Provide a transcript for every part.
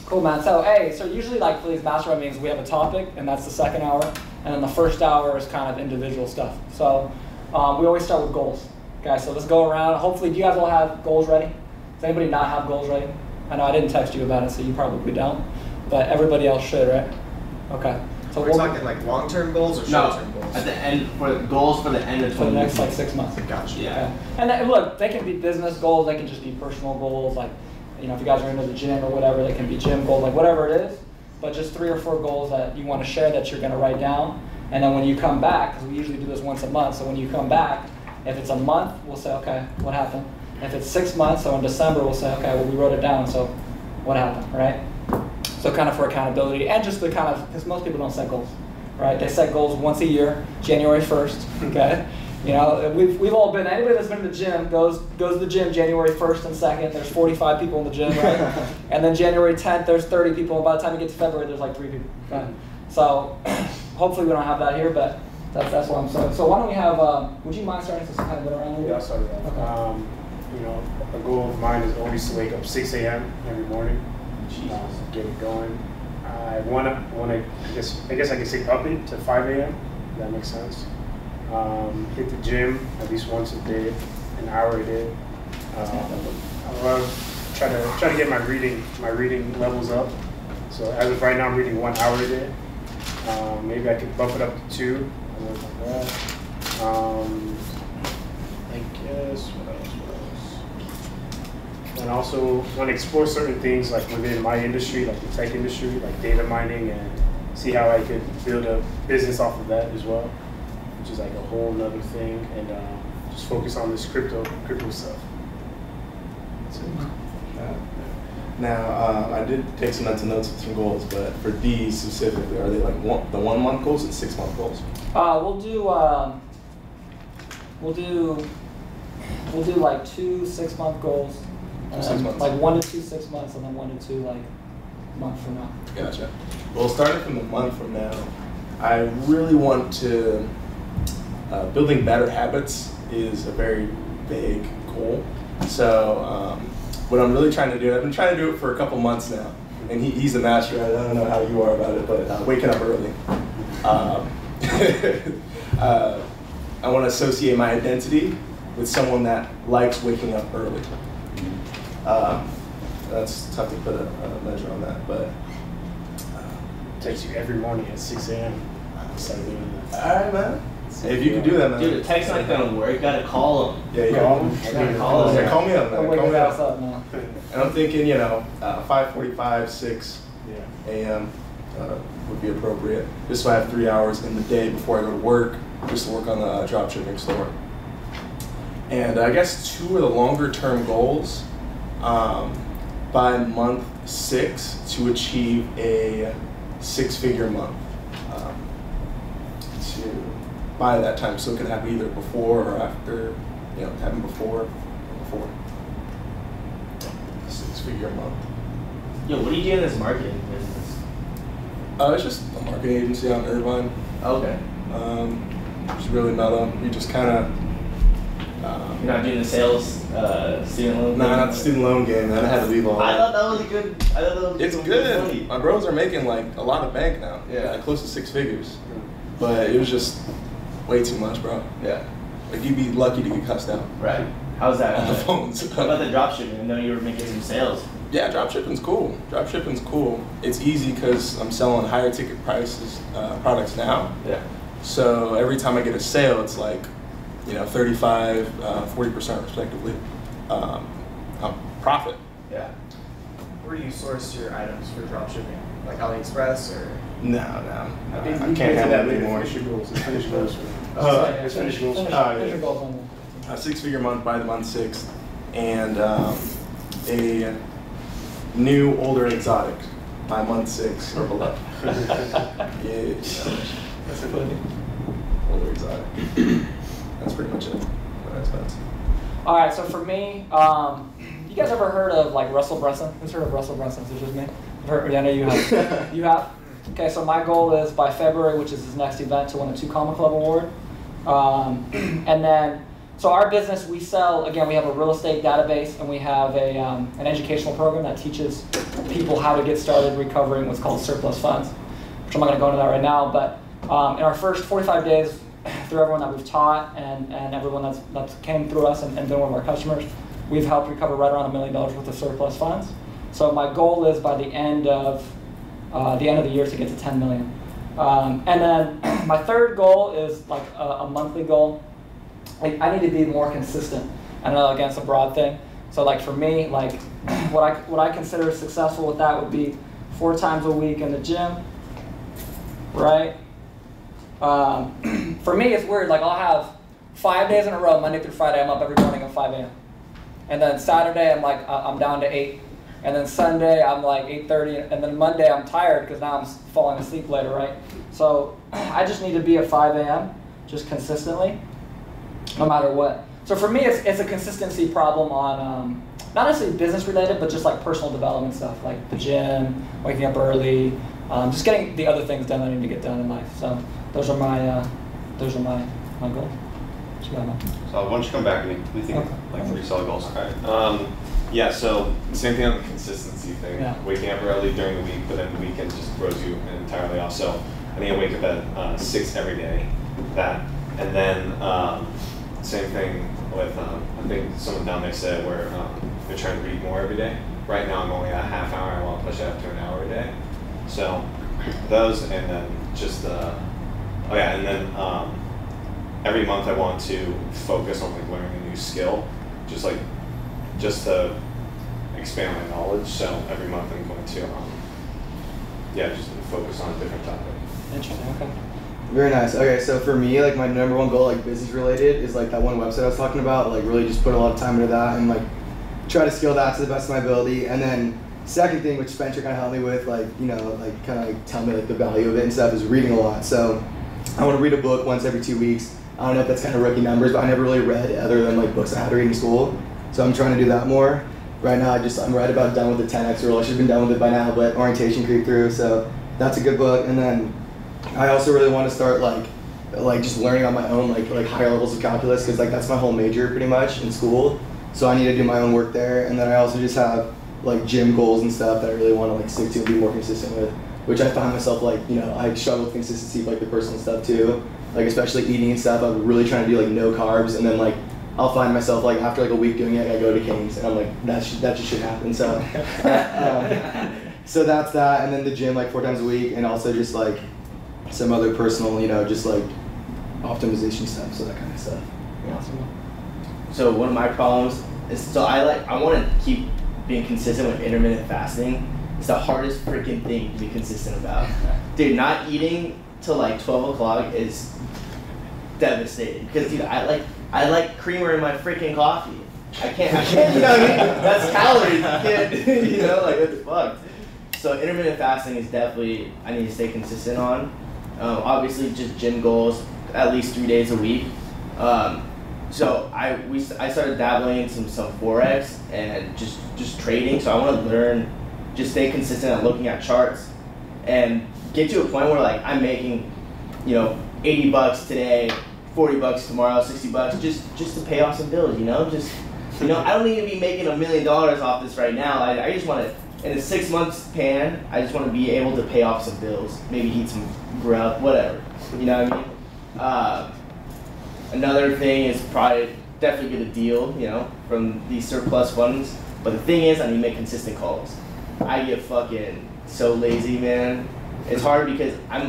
Cool, man. So, hey, so usually like for these mastermind meetings, we have a topic, and that's the second hour, and then the first hour is kind of individual stuff. So we always start with goals. Okay, so let's go around. Hopefully, do you guys all have goals ready? Does anybody not have goals ready? I know I didn't text you about it, so you probably don't, but everybody else should, right? Okay. So we're talking like long-term goals or short-term goals? At the end, for goals for the end of 20 for the next like 6 months. Gotcha. Yeah. Okay. And then, look, they can be business goals, they can just be personal goals, like, you know, if you guys are into the gym or whatever, they can be gym goals, like whatever it is, but just 3 or 4 goals that you want to share that you're going to write down. And then when you come back, because we usually do this once a month, so when you come back, if it's a month, we'll say, okay, what happened? If it's 6 months, so in December, we'll say, okay, well, we wrote it down, so what happened, right? So kind of for accountability, and just the kind of, because most people don't set goals, right? They set goals once a year, January 1st, okay? You know, we've all been, anybody that's been to the gym goes to the gym January 1st and 2nd, there's 45 people in the gym, right? And then January 10th, there's 30 people, and by the time you get to February, there's like 3 people, okay? So hopefully we don't have that here, but that's what I'm saying. So why don't we have, would you mind starting to kind of get around here? Yeah, I'll start with that. Okay. You know, a goal of mine is always to wake up 6 a.m. every morning, get it going. I wanna, I guess I can say up it to 5 a.m. If that makes sense. Hit the gym at least once a day, an hour a day. I love try to get my reading levels up. So as of right now, I'm reading 1 hour a day. Maybe I could bump it up to 2. Like that. I guess what else? And I also want to explore certain things like within my industry, like the tech industry, like data mining, and see how I could build a business off of that as well, which is like a whole nother thing, and just focus on this crypto stuff. That's it. Now, I did take some mental notes with some goals, but for these specifically, are they like the 1 month goals and 6 month goals? We'll do like 2 6 month goals. 6 months. Like 1 to 2 6 months, and then 1 to 2 like month from now. Gotcha. Well, starting from the month from now, I really want to, building better habits is a very big goal. So what I'm really trying to do, I've been trying to do it for a couple months now, and he's a master. I don't know how you are about it, but waking up early. I want to associate my identity with someone that likes waking up early. That's tough to put a measure on that, but It takes you every morning at 6 a.m. Start doing that. all right, man. Hey, if you can do that, man. Dude, the text not gonna work. You gotta call them. Yeah, you Call him. Call Yeah, them. call me up, man. Wake Call your me ass up. up now. And I'm thinking, 5:45, 6 Yeah. a.m. Would be appropriate. Just so I have 3 hours in the day before I go to work, just to work on the drop shipping store. And I guess 2 of the longer term goals, by month 6 to achieve a 6-figure month. By that time, so it could happen either before or after, happen before or before. 6-figure month. Yo, what do you do in this marketing business? It's just a marketing agency out in Irvine. Okay. It's really mellow. You just kind of. You're not doing the sales student loan? Nah, not the student loan game, man. I had to leave all I that. thought that was a good. I thought that was It's good. My bros are making like a lot of bank now. Yeah. Like close to 6 figures. But it was just way too much, bro. Yeah. Like you'd be lucky to get cussed out. Right. How's that? On the phones. How about the dropshipping? I know you were making some sales. Yeah, dropshipping's cool. Dropshipping's cool. It's easy because I'm selling higher ticket prices products now. Yeah. So every time I get a sale, it's like, 35, 40% respectively. Profit. Yeah. Where do you source your items for dropshipping? Like AliExpress or? No. I think I we can't have that later. anymore. Finish your goals. Finish goals. Finish Finish goals. your goals on there. A 6-figure month by the month 6th, and a new older exotic by month 6 or below. Yeah. That's funny. Older exotic. That's pretty much it. What I spent. All right, so for me, you guys ever heard of like Russell Brunson? Who's heard of Russell Brunson? Is it just me? I know you have. You have? Okay, so my goal is by February, which is his next event, to win a 2 Comma Club award. And then So our business, we sell, again, we have a real estate database, and we have an educational program that teaches people how to get started recovering what's called surplus funds, which I'm not going to go into that right now, but in our first 45 days, through everyone that we've taught and everyone that's came through us and been one of our customers, we've helped recover right around $1 million worth of surplus funds. So my goal is by the end of the year to get to 10 million. And then my third goal is like a monthly goal. I need to be more consistent. I know, again, it's a broad thing. So like for me, like what I consider successful with that would be 4 times a week in the gym, right? For me, it's weird. Like I'll have 5 days in a row, Monday through Friday, I'm up every morning at 5 a.m. And then Saturday, I'm down to 8. And then Sunday, I'm like 8:30. And then Monday, I'm tired because now I'm falling asleep later, right? So I just need to be at 5 a.m. just consistently, no matter what. So for me, it's a consistency problem on not necessarily business related, but just like personal development stuff, like the gym, waking up early, just getting the other things done that I need to get done in life. So those are my goals. What you got, man? So why don't you come back and we think like 3 solid goals. Okay. Yeah, so same thing on the consistency thing. Yeah. Waking up early during the week, but then the weekend just throws you entirely off. So I think I wake up at 6 every day. That, and then same thing with I think someone down there said where they're trying to read more every day. Right now I'm only at a half hour. I want to push it up to an hour a day. So those, and then just and then every month I want to focus on like learning a new skill, just to expand my knowledge. So every month I'm going to just focus on a different topic. Interesting. Okay. Very nice. Okay, so for me, like my number one goal, like business related, is like that one website I was talking about. Like really just put a lot of time into that and like try to scale that to the best of my ability. And then second thing, which Spencer kind of helped me with, like like kind of like tell me like the value of it and stuff, is reading a lot. So I want to read a book once every 2 weeks. I don't know if that's kind of rookie numbers, but I never really read other than like books I had to read in school. So I'm trying to do that more. Right now, I'm right about done with the 10X rule. I should have been done with it by now, but orientation creeped through, so that's a good book. And then I also really want to start like just learning on my own, like higher levels of calculus, because like that's my whole major pretty much in school. So I need to do my own work there. And then I also just have like gym goals and stuff that I really want to like stick to and be more consistent with, which I find myself like, I struggle with consistency for like the personal stuff too, like especially eating and stuff. I'm really trying to do like no carbs, and then like I'll find myself like after like a week doing it, I go to King's, and I'm like, that just should happen. So, so that's that, and then the gym like 4 times a week, and also just like some other personal, just like optimization stuff, so that kind of stuff. Awesome. So one of my problems is, I want to keep being consistent with intermittent fasting. It's the hardest freaking thing to be consistent about. Dude, not eating till like 12 o'clock is devastating, because dude, I like creamer in my freaking coffee. I can't, you know what I mean? That's calories, you can't, like what the fuck. So intermittent fasting is definitely, I need to stay consistent on. Obviously just gym goals, at least 3 days a week. So I started dabbling in some Forex and just trading. So I want to learn, just stay consistent at looking at charts and get to a point where like I'm making, $80 today, $40 tomorrow, $60, just to pay off some bills, I don't need to be making $1 million off this right now. I just want to, in a 6 month span, I just want to be able to pay off some bills, maybe eat some grub, whatever, you know what I mean? Another thing is probably definitely get a deal, from these surplus funds. But the thing is, I need to make consistent calls. I get fucking so lazy, man. It's hard because I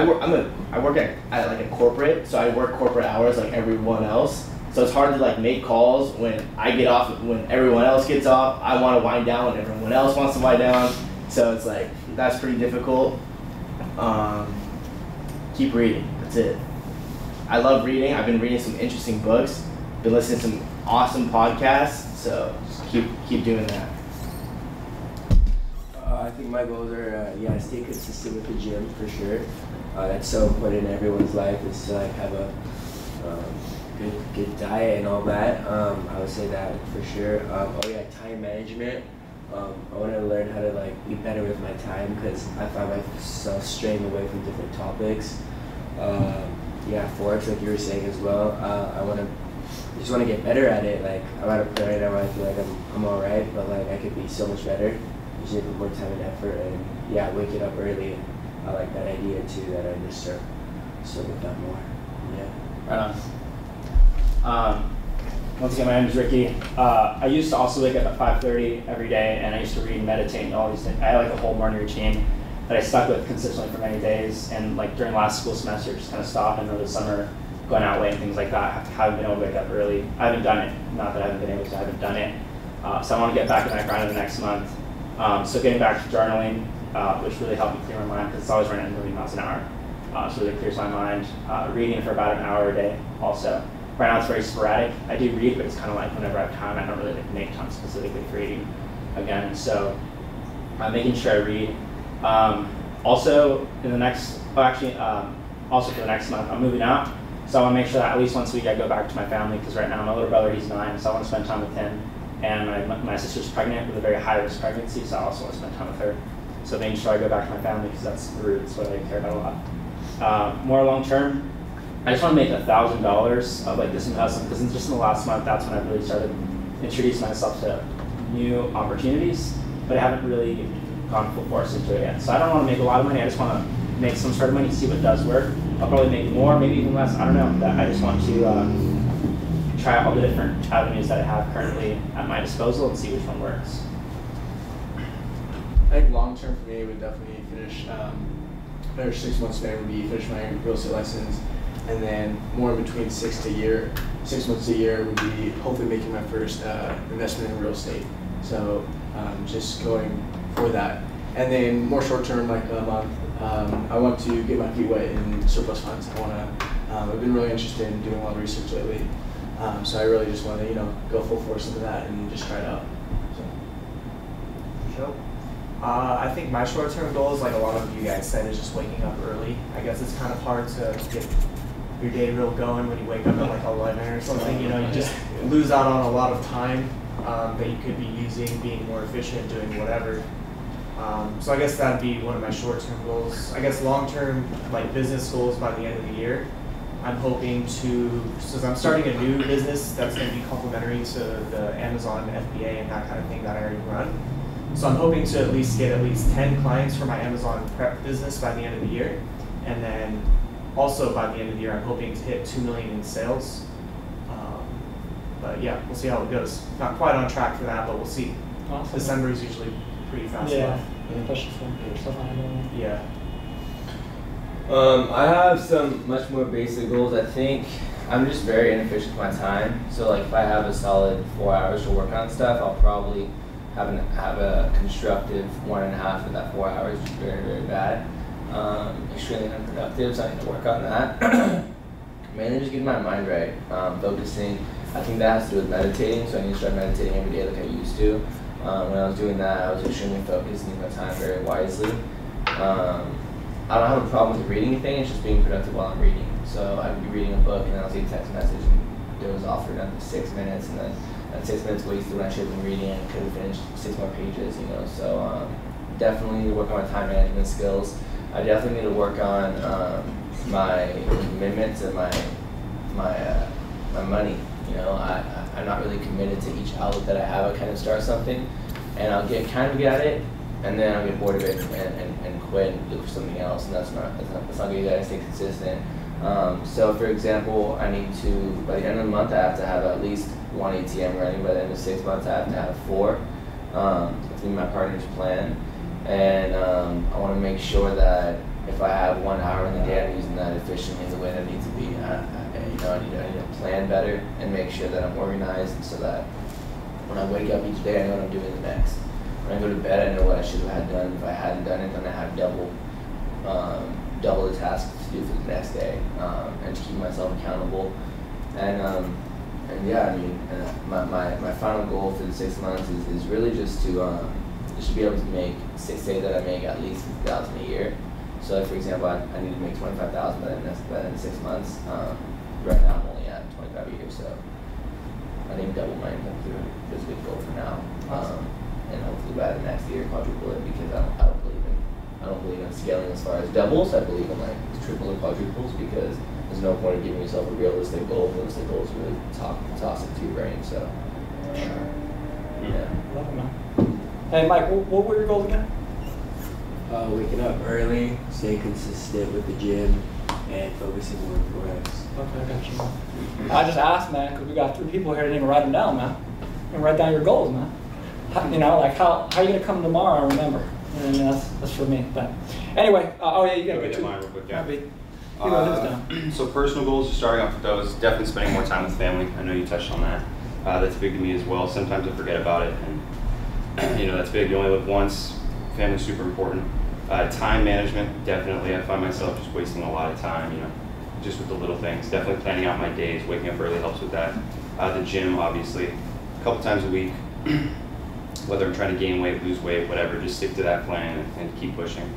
work at like a corporate, so I work corporate hours like everyone else. So it's hard to like make calls when I get off, when everyone else gets off. I want to wind down when everyone else wants to wind down. So it's like, that's pretty difficult. Keep reading, that's it. I love reading. I've been reading some interesting books, been listening to some awesome podcasts, so just keep doing that. I think my goals are, stay consistent with the gym for sure. That's so important in everyone's life, is to like have a good diet and all that. I would say that for sure. Time management. I want to learn how to like be better with my time, because I find myself straying away from different topics. yeah, Forex, like you were saying as well. I just want to get better at it. Like, I'm at a point right now where I feel like I'm all right, but like I could be so much better. Just need to put more time and effort, and yeah, waking up early. I like that idea too, that I just start with that more. Yeah. Right on. Once again, my name is Ricky. I used to also wake up at 5:30 every day, and I used to read and meditate and all these things. I had like a whole morning routine that I stuck with consistently for many days, and like during last school semester, just kind of stopped, and over the summer, going out late and things like that. I haven't been able to wake up early. I haven't done it. Not that I haven't been able to, I haven't done it. So I want to get back in that grind in the next month. So getting back to journaling, which really helped me clear my mind, because it's always running at 1 million miles an hour. So it really clears my mind. Reading for about an hour a day also. Right now it's very sporadic. I do read, but it's kind of like whenever I have time. I don't really like make time specifically for reading again. So making sure I read. Also in the next, also for the next month, I'm moving out. So I want to make sure that at least once a week I go back to my family, because right now my little brother, he's 9, so I want to spend time with him. And my sister's pregnant with a very high-risk pregnancy, so I also want to spend time with her. So making sure I go back to my family, because that's the roots, what I care about a lot. More long-term, I just want to make $1,000 of like this investment, because just in the last month, that's when I really started introducing myself to new opportunities, but I haven't really gone full force into it yet. So I don't want to make a lot of money, I just want to make some sort of money, see what does work. I'll probably make more, maybe even less, I don't know. I just want to try all the different avenues that I have currently at my disposal and see which one works. I think long term for me would definitely finish, another 6 months span would be finish my real estate license, and then more in between 6 months to a year would be hopefully making my first investment in real estate. So just going for that. And then more short term, like a month, I want to get my feet wet in surplus funds. I've been really interested in doing a lot of research lately. So I really just want to, go full force into that and just try it out. Sure. I think my short-term goal is, like a lot of you guys said, is just waking up early. I guess it's kind of hard to get your day real going when you wake up at like 11 or something. You just lose out on a lot of time that you could be using, being more efficient, doing whatever. So I guess that'd be one of my short-term goals. I guess long-term, like business goals by the end of the year. I'm hoping to, since I'm starting a new business that's going to be complementary to the Amazon FBA and that kind of thing that I already run. So I'm hoping to at least get 10 clients for my Amazon prep business by the end of the year. And then also by the end of the year, I'm hoping to hit 2 million in sales. But yeah, we'll see how it goes. Not quite on track for that, but we'll see. Awesome. December is usually pretty fast. Yeah, especially for yourself on it. Yeah. I have some much more basic goals. I think I'm just very inefficient with my time. So like if I have a solid 4 hours to work on stuff, I'll probably have a constructive 1.5 of that 4 hours, which is very, very bad. Extremely unproductive, so I need to work on that. Mainly just getting my mind right, focusing. I think that has to do with meditating, so I need to start meditating every day like I used to. When I was doing that, I was extremely focused and using my time very wisely. I don't have a problem with reading anything, it's just being productive while I'm reading. So I could be reading a book and then I'll see a text message and doze off for another 6 minutes, and then that 6 minutes wasted when I should have been reading and could have finished 6 more pages, So definitely need to work on my time management skills. I definitely need to work on my commitment to my money. I'm not really committed to each outlet that I have. I kind of start something and I'll get kind of good at it, and then I'll get bored of it and quit and look for something else, and that's not good. You gotta stay consistent. So for example, I need to, by the end of the month, I have to have at least 1 ATM running. By the end of 6 months, I have to have 4. That's my partner's plan. And I want to make sure that if I have 1 hour in the day, I'm using that efficiently the way that I need to be. I need to plan better and make sure that I'm organized, so that when I wake up each day, I know what I'm doing the next. When I go to bed, I know what I should have had done. If I hadn't done it, then I have double the tasks to do for the next day, and to keep myself accountable. And yeah, my final goal for the 6 months is really just to be able to make, say that I make at least $50,000 a year. So for example, I need to make $25,000 by the end of 6 months. Right now I'm only at 25 a year, so I think double my income through this big goal for now. And hopefully by the next year quadruple it, because I don't believe in scaling as far as doubles. I believe in like triple or quadruples, because there's no point in giving yourself a realistic goal. Realistic goals really toss it to your brain. So, yeah. Love it, man. Hey, Mike, what were your goals again? Waking up early, staying consistent with the gym, and focusing on reps. Okay, I got you. I just asked, man, because we got 3 people here that didn't even write them down, man. And write down your goals, man. How, you know, like how are you gonna come tomorrow and remember? And that's for me. But anyway, oh yeah, you gotta get go mine real quick. Yeah. You go his down. So personal goals, just starting off with those, definitely spending more time with family. I know you touched on that. That's big to me as well. Sometimes I forget about it, and you know that's big. You only live once. Family's super important. Time management, definitely. I find myself just wasting a lot of time, you know, just with the little things. Definitely planning out my days. Waking up early helps with that. The gym, obviously, a couple times a week. Whether I'm trying to gain weight, lose weight, whatever, just stick to that plan and keep pushing.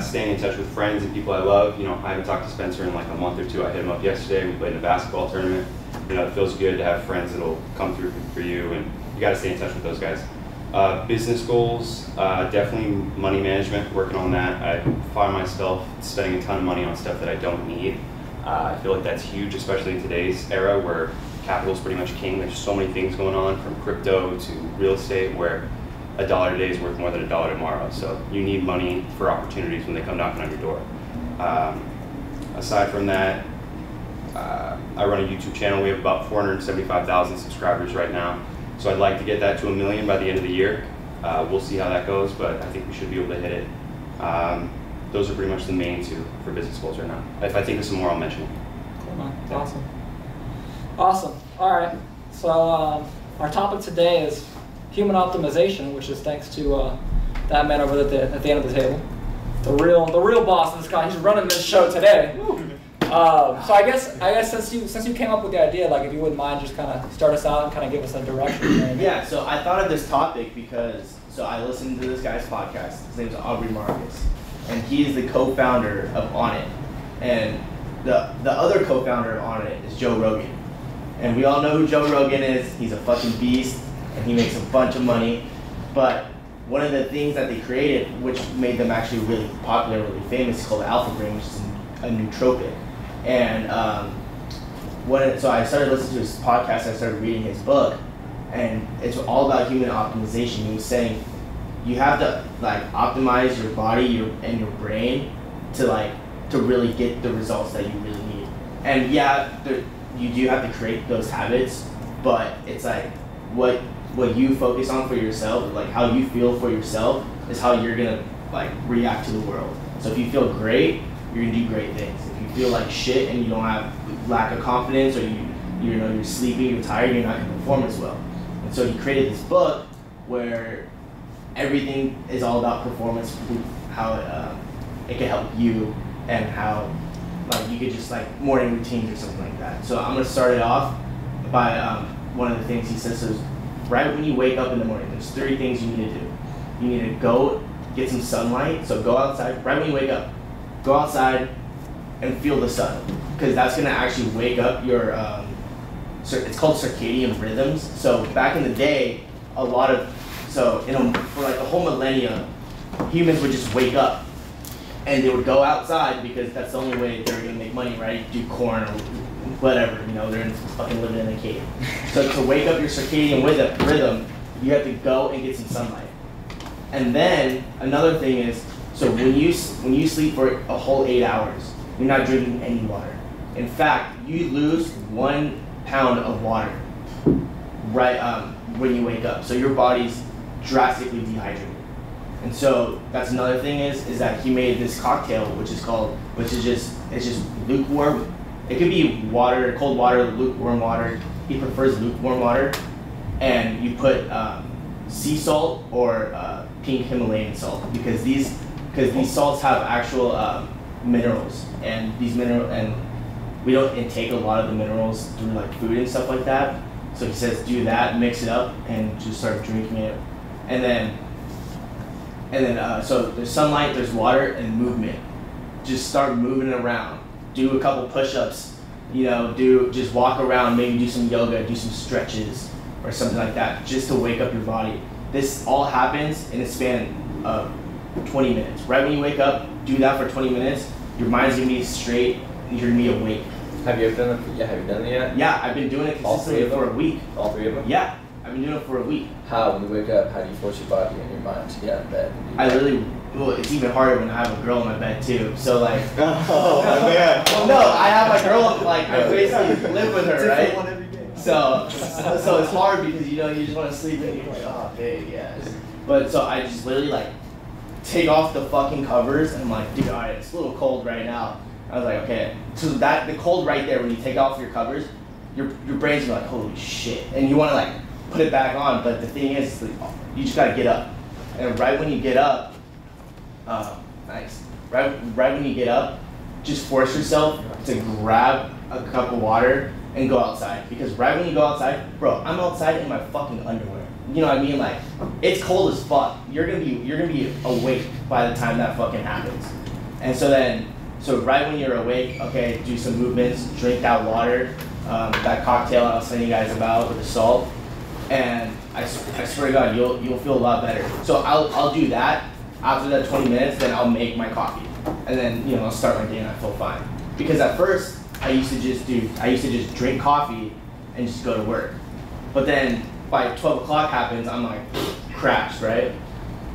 Staying in touch with friends and people I love. You know, I haven't talked to Spencer in like a month or 2. I hit him up yesterday. We played in a basketball tournament. You know, it feels good to have friends that'll come through for you, and you got to stay in touch with those guys. Business goals, definitely money management, working on that. I find myself spending a ton of money on stuff that I don't need. I feel like that's huge, especially in today's era where capital is pretty much king. There's so many things going on, from crypto to real estate, where $1 today is worth more than $1 tomorrow. So you need money for opportunities when they come knocking on your door. Aside from that, I run a YouTube channel. We have about 475,000 subscribers right now. So I'd like to get that to 1 million by the end of the year. We'll see how that goes, but I think we should be able to hit it. Those are pretty much the main 2 for business goals right now. If I think of some more, I'll mention them. Cool, man. Awesome. Awesome. All right. So our topic today is human optimization, which is thanks to that man over at the end of the table, the real boss of this guy. He's running this show today. So I guess since you came up with the idea, like if you wouldn't mind just kind of start us out and kind of give us a direction. Yeah, so I thought of this topic because I listened to this guy's podcast. His name's Aubrey Marcus, and he is the co-founder of Onnit, and the other co-founder of Onnit is Joe Rogan, and we all know who Joe Rogan is. He's a fucking beast, and he makes a bunch of money. But one of the things that they created, which made them actually really popular, really famous, is called Alpha Brain, which is a nootropic. And so I started listening to his podcast, I started reading his book, and it's all about human optimization. He was saying you have to like optimize your body and your brain to really get the results that you really need. And yeah, you do have to create those habits, but it's like what you focus on for yourself, like how you feel for yourself, is how you're gonna like react to the world. So if you feel great, you're gonna do great things. If you feel like shit and you don't have lack of confidence, or you're sleepy, you're tired, you're not gonna perform as well. And so he created this book where everything is all about performance, how it can help you, and how like you could just like morning routines or something like that. So I'm gonna start it off by one of the things he says is right when you wake up in the morning, there's 3 things you need to do. You need to go get some sunlight. So go outside right when you wake up. Go outside and feel the sun, because that's gonna actually wake up your it's called circadian rhythms. So back in the day, for like the whole millennia, humans would just wake up and they would go outside because that's the only way they're gonna make money, right? Do corn or whatever, you know, they're fucking living in a cave. So to wake up your circadian rhythm, you have to go and get some sunlight. And then another thing is, so when you sleep for a whole 8 hours, you're not drinking any water. In fact, you lose 1 pound of water right when you wake up. So your body's drastically dehydrated. And so that's another thing is that he made this cocktail, which is just lukewarm. It could be water, cold water, lukewarm water. He prefers lukewarm water, and you put sea salt or pink Himalayan salt, because these salts have actual minerals, and we don't intake a lot of the minerals through like food and stuff like that. So he says do that, mix it up, and just start drinking it, and then so there's sunlight, there's water, and movement. Just start moving around. Do a couple push-ups, just walk around, maybe do some yoga, do some stretches or something like that, just to wake up your body. This all happens in a span of 20 minutes. Right when you wake up, do that for 20 minutes. Your mind's gonna be straight. you're gonna be awake. Have you ever done it? Yeah, have you done it yet? Yeah, I've been doing it All three consistently of them? for a week. All three of them? Yeah, I've been doing it for a week. How, when you wake up, how do you force your body and your mind to get out of bed? I literally, well, it's even harder when I have a girl in my bed too. So like, Oh man. well, no, I have my girl, like I basically live with her, right? So it's hard because you know you just want to sleep and you're like, oh, babe, yes. But so I just literally like take off the fucking covers and I'm like, dude, all right, it's a little cold right now. I was like, okay. So the cold right there when you take off your covers, your brain's like, holy shit, and you want to like put it back on. But the thing is, like, you just gotta get up, and right when you get up, nice. Right when you get up, just force yourself to grab a cup of water and go outside. Because right when you go outside, bro, I'm outside in my fucking underwear. You know what I mean? Like, it's cold as fuck. You're gonna be awake by the time that fucking happens. And so right when you're awake, okay, do some movements, drink that water, that cocktail I was telling you guys about with the salt, and I swear to God, you'll feel a lot better. So I'll do that. After that 20 minutes, then I'll make my coffee, and then I'll start my day and I feel fine. Because at first I used to just drink coffee and just go to work, but then by 12 o'clock happens, I'm like crashed, right?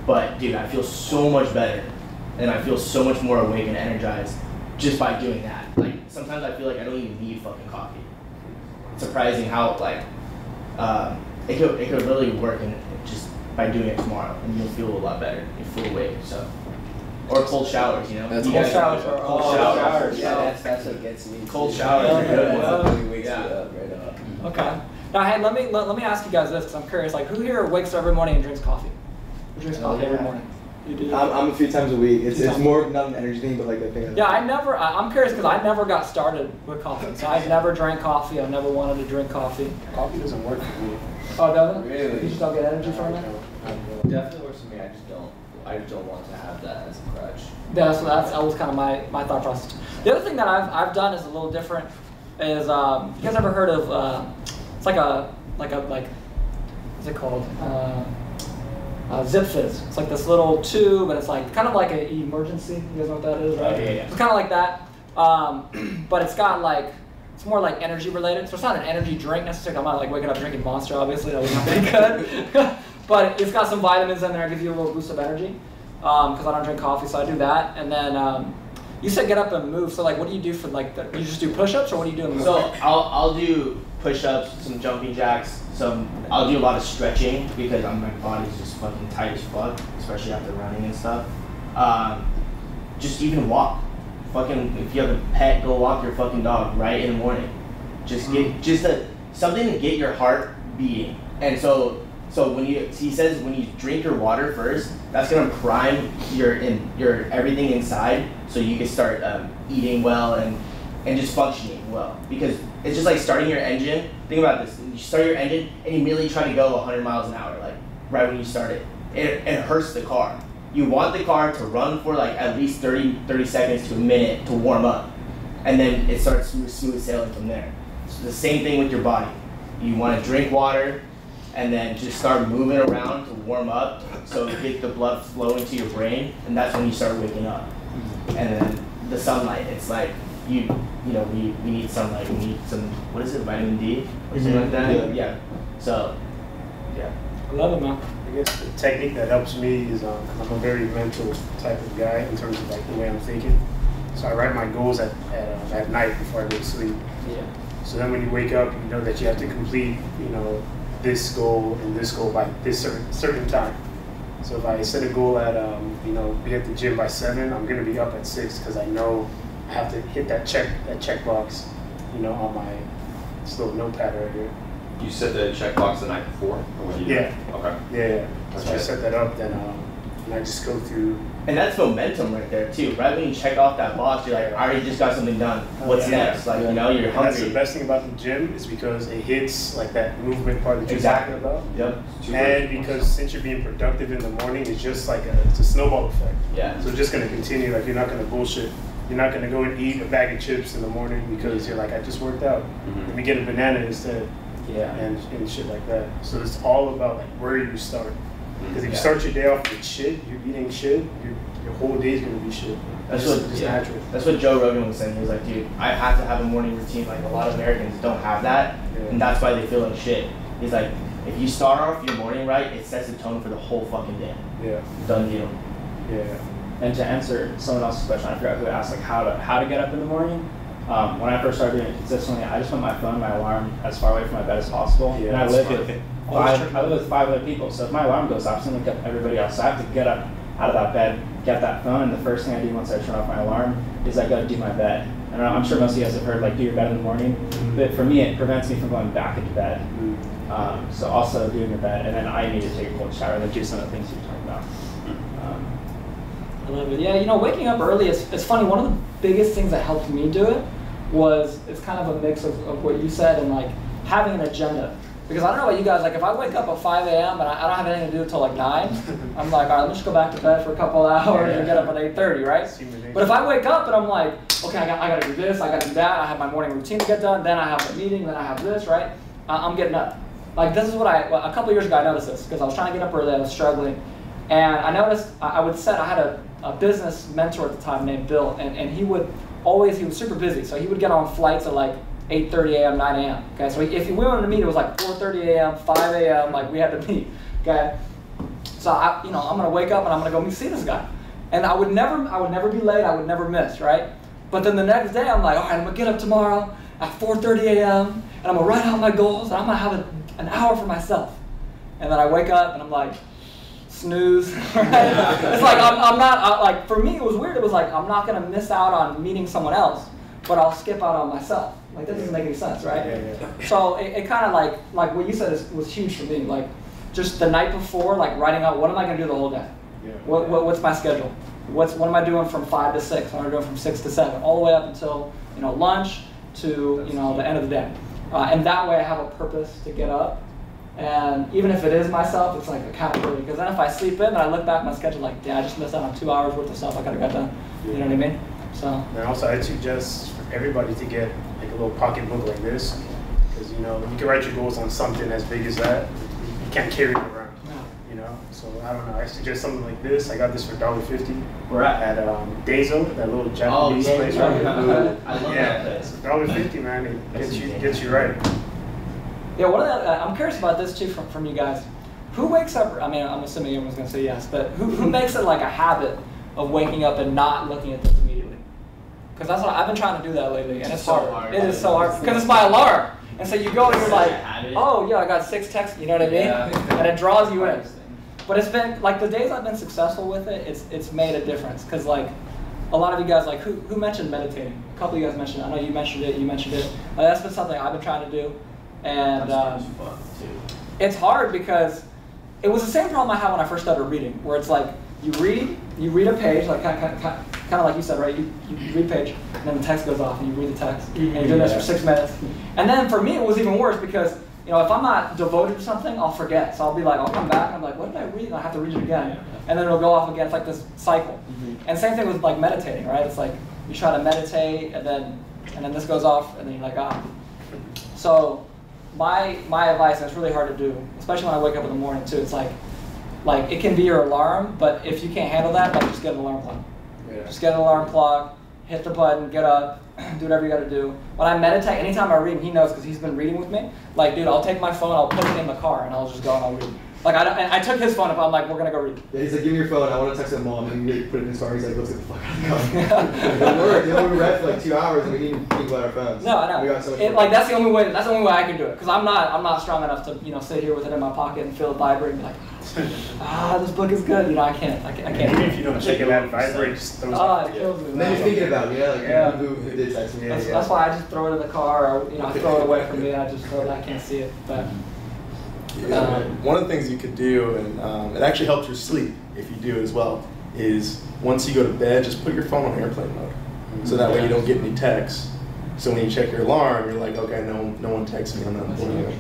But dude, I feel so much better, and I feel so much more awake and energized just by doing that. Like sometimes I feel like I don't even need fucking coffee. It's surprising how like it could really work, and just by doing it tomorrow, and you'll feel a lot better. You feel awake, so. Or cold showers, That's cold showers. Cold showers. Yeah, that's what gets me. Cold showers are good. Really wakes me up right up. Okay. Now, hey, let me ask you guys this, because I'm curious. Like, who here wakes up every morning and drinks coffee? Who drinks coffee every morning? You do. I'm a few times a week. It's more not an energy thing, but like a thing. Yeah, I'm curious because I never got started with coffee. So I've never drank coffee. I've never wanted to drink coffee. Coffee doesn't work for me. Oh, it doesn't? Really? You just don't get energy from it? Definitely works for me. I just don't want to have that as a crutch. Yeah, so that was kind of my thought process. The other thing that I've done is a little different. Is you guys ever heard of? It's like what's it called? Zip Fizz. It's like this little tube, and it's like kind of like an emergency. You guys know what that is, right? Yeah. It's kind of like that, but it's got like it's more like energy related. So it's not an energy drink necessarily. I'm not like waking up drinking Monster, obviously. That wouldn't be good. But it's got some vitamins in there. Give you a little boost of energy. Because I don't drink coffee, so I do that. And then you said get up and move. So like, what do you do for like? You just do push-ups, or what do you do in the morning? So I'll do push-ups, some jumping jacks, I'll do a lot of stretching because my body's just fucking tight as fuck, especially after running and stuff. Just even walk. Fucking, if you have a pet, go walk your fucking dog right in the morning. Just get something to get your heart beating. And so he says when you drink your water first, that's gonna prime your everything inside, so you can start eating well and just functioning well. Because it's just like starting your engine. Think about this: you start your engine and you immediately try to go 100 miles an hour, like right when you start it. It hurts the car. You want the car to run for like at least 30 seconds to a minute to warm up, and then it starts smooth sailing from there. So the same thing with your body. You want to drink water, and then just start moving around to warm up, so get the blood flowing to your brain, and that's when you start waking up. And then the sunlight, it's like we need sunlight. We need some, what is it, vitamin D or something like that. Yeah. So, yeah. I love it, man. I guess the technique that helps me is I'm a very mental type of guy in terms of like the way I'm thinking. So I write my goals at night before I go to sleep. Yeah. So then when you wake up, you know that you have to complete, this goal and this goal by this certain time. So if I set a goal at, be at the gym by 7, I'm gonna be up at 6 because I know I have to hit that checkbox, on my this little notepad right here. You set the checkbox the night before, or when you do? Yeah. Okay. Yeah. So I set that up, then and I just go through. And that's momentum right there too. Right when you check off that box, you're like, I already just got something done. What's next? Like, you're hungry. And that's the best thing about the gym is because it hits like that movement part that you're Exactly. talking about. Yep. And because since you're being productive in the morning, it's just like it's a snowball effect. Yeah. So it's just gonna continue. Like you're not gonna bullshit. You're not gonna go and eat a bag of chips in the morning because you're like, I just worked out. Let me get a banana instead. Yeah. And shit like that. So it's all about like where you start. Because if you start your day off with shit, you're eating shit, your whole day's gonna be shit. That's natural. That's what Joe Rogan was saying. He was like, dude, I have to have a morning routine. Like a lot of Americans don't have that, and that's why they feel like shit. He's like, if you start off your morning right, it sets the tone for the whole fucking day. Yeah. Done deal. Yeah. And to answer someone else's question, I forgot who asked like how to get up in the morning. When I first started doing it consistently, I just put my phone, my alarm as far away from my bed as possible. Yeah, and I live with 5 other people. So if my alarm goes off, it's gonna wake up everybody else. So I have to get up out of that bed, get that phone, and the first thing I do once I turn off my alarm is I go do my bed. And I'm sure most of you guys have heard like do your bed in the morning, but for me it prevents me from going back into bed. So also doing your bed, and then I need to take a cold shower and then do some of the things you're talking about. I love it. Yeah, you know, waking up early, it's funny, one of the biggest things that helped me do it was, it's kind of a mix of what you said and like having an agenda. Because I don't know about you guys, like if I wake up at 5 a.m. and I don't have anything to do until like 9, I'm like, all right, let me just go back to bed for a couple of hours and get up at 8:30, right? But if I wake up and I'm like, okay, I gotta do this, I gotta do that, I have my morning routine to get done, then I have a meeting, then I have this, right? I'm getting up. Like this is what a couple of years ago I noticed this, because I was trying to get up early, I was struggling. And I noticed, I had a business mentor at the time named Bill, and he was super busy, so he would get on flights at like 8:30 a.m., 9 a.m. Okay, so if we wanted to meet, it was like 4:30 a.m., 5 a.m., like we had to meet. Okay, so I'm gonna wake up and I'm gonna go see this guy, and I would never be late, I would never miss, right? But then the next day I'm like, all right, I'm gonna get up tomorrow at 4:30 a.m. and I'm gonna write out my goals and I'm gonna have an hour for myself. And then I wake up and I'm like, snooze, right? It's like I'm not like, for me it was weird. It was like I'm not gonna miss out on meeting someone else, but I'll skip out on myself. Like that doesn't make any sense, right? Yeah. So it kind of like what you said was huge for me. Like just the night before, like writing out what am I gonna do the whole day? Yeah. What's my schedule? What am I doing from 5 to 6? What am I doing from 6 to 7? All the way up until lunch to the end of the day. And that way I have a purpose to get up. And even if it is myself, it's like accountability. Because then if I sleep in and I look back at my schedule, like, yeah, I just missed out on 2 hours worth of stuff I could have got done. You know what I mean? So. And also, I'd suggest for everybody to get like a little pocket book like this, because you can write your goals on something as big as that. You can't carry it around. So I don't know. I suggest something like this. I got this for $1.50. We're at Dazo, that little Japanese place right here. I love that place. $1.50, man. It gets you right. Yeah, I'm curious about this too from you guys. Who wakes up? I mean, I'm assuming everyone's gonna say yes, but who makes it like a habit of waking up and not looking at this immediately? Because that's what I've been trying to do that lately, and it's hard. It is so hard because it's my alarm, and so you go and you're like, oh yeah, I got 6 texts. You know what I mean? Yeah. And it draws you in. But it's been like the days I've been successful with it. It's made a difference because like a lot of you guys, like who mentioned meditating? A couple of you guys mentioned it. I know you mentioned it. You mentioned it. That's been something I've been trying to do. And it's hard because it was the same problem I had when I first started reading, where it's like you read a page, like kind of like you said, right? You read a page, and then the text goes off, and you read the text, and you're doing this for 6 minutes. And then for me, it was even worse because if I'm not devoted to something, I'll forget. So I'll be like, I'll come back, and I'm like, what did I read? And I have to read it again, and then it'll go off again. It's like this cycle. And same thing with like meditating, right? It's like you try to meditate, and then this goes off, and then you're like, ah. So my advice, and it's really hard to do, especially when I wake up in the morning too, it's like it can be your alarm, but if you can't handle that, like just get an alarm clock. Yeah. Just get an alarm clock, hit the button, get up, do whatever you gotta do. When I meditate, anytime I read, and he knows because he's been reading with me, like dude, I'll take my phone, I'll put it in the car, and I'll just go and I'll read. Like I took his phone if I'm like, we're gonna go read. Yeah, he's like, give me your phone, I want to text my mom, and you put it in his car, he's like, let's get the fuck out of the car. We read for like 2 hours and we didn't think about our phones. No, I know. We got so much like that's the only way I can do it. Because I'm not strong enough to sit here with it in my pocket and feel it vibrate and be like, this book is good. I can't. Even if you don't check it out, vibrate just throws it kills me. And then you're thinking about it, who did text me. That's why I just throw it in the car, or I throw it away from me, and I just throw it. I can't see it, but. One of the things you could do, and it actually helps your sleep if you do it as well, is once you go to bed, just put your phone on airplane mode. So that way you don't get any texts. So when you check your alarm, you're like, okay, no one texts me. I'm not pulling it.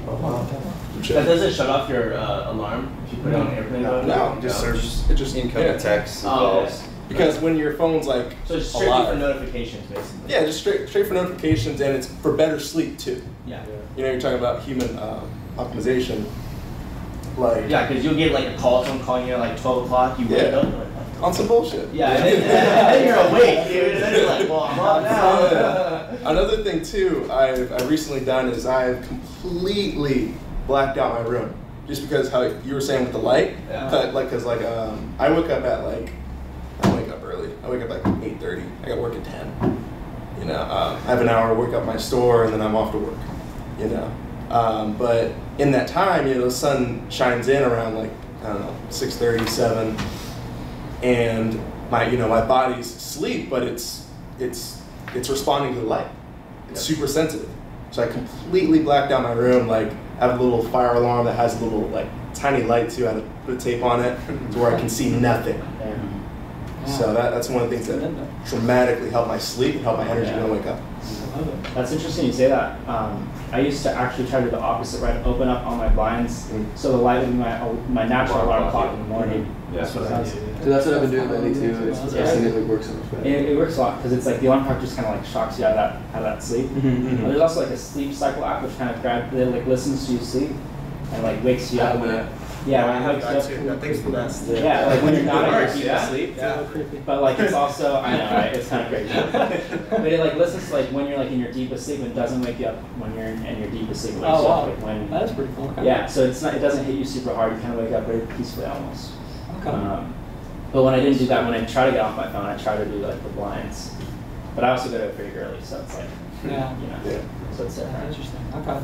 That doesn't shut off your alarm if you put it on airplane mode? No, it just incoming texts. Okay. Because when your phone's like so it's strictly for notifications, basically. Yeah, just straight for notifications, and it's for better sleep too. Yeah. You're talking about human optimization. Like, Yeah, because you'll get like a call, someone calling you at like 12 o'clock. You wake up. on some bullshit. Yeah, and then you're awake, dude. And then you're like, well, I'm up now. Another thing too, I've recently done is I've completely blacked out my room, just because how you were saying with the light. Yeah. Cause I wake up at I wake up early. I wake up like 8:30. I got work at 10. You know, I have an hour to work up my store, and then I'm off to work. You know, but in that time, you know, the sun shines in around like, I don't know, 6:30, 7. And my body's asleep, but it's responding to the light. It's super sensitive. So I completely blacked out my room. Like, I have a little fire alarm that has a little like tiny light too. I had to put a tape on it to where I can see nothing. So that's one of the things that dramatically helped my sleep and helped my energy when I wake up. That's interesting you say that. I used to actually try to do the opposite, right? Open up all my blinds so the light would be my natural alarm clock in the morning. That's what I do. So that's what I've been doing lately too. I think it works so much better. It works a lot because it's like the alarm clock just kind of like shocks you out of that sleep. There's also like a sleep cycle app which kind of listens to you sleep and like wakes you up when it. Yeah, when it wakes you up. Too. That thing's the best. Yeah, like when you're not works, deep asleep. Yeah. But like it's also, I know, right? It's kind of crazy. But it like listens to like when you're like in your deepest sleep and doesn't wake you up when you're in your deepest sleep. It wakes you up like when. That's pretty cool. Okay. Yeah, so it doesn't hit you super hard. You kind of wake up very peacefully almost. Okay. But when I didn't do that, when I try to get off my phone, I try to do like the blinds. But I also go to it pretty early, so it's like, so it's different. Interesting. Okay.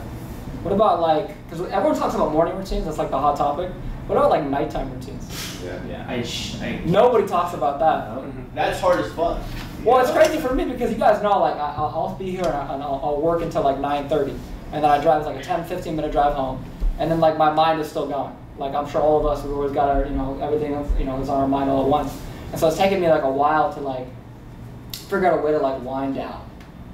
What about like, because everyone talks about morning routines, that's like the hot topic. What about like nighttime routines? Yeah. Nobody talks about that. That's hard as fuck. Well, it's crazy for me because you guys know, like, I'll be here and I'll work until like 9:30, and then I drive, it's like a 10, 15 minute drive home, and then like my mind is still going. Like, I'm sure all of us, we've always got our, everything, is on our mind all at once. And so it's taken me like a while to like figure out a way to like wind down.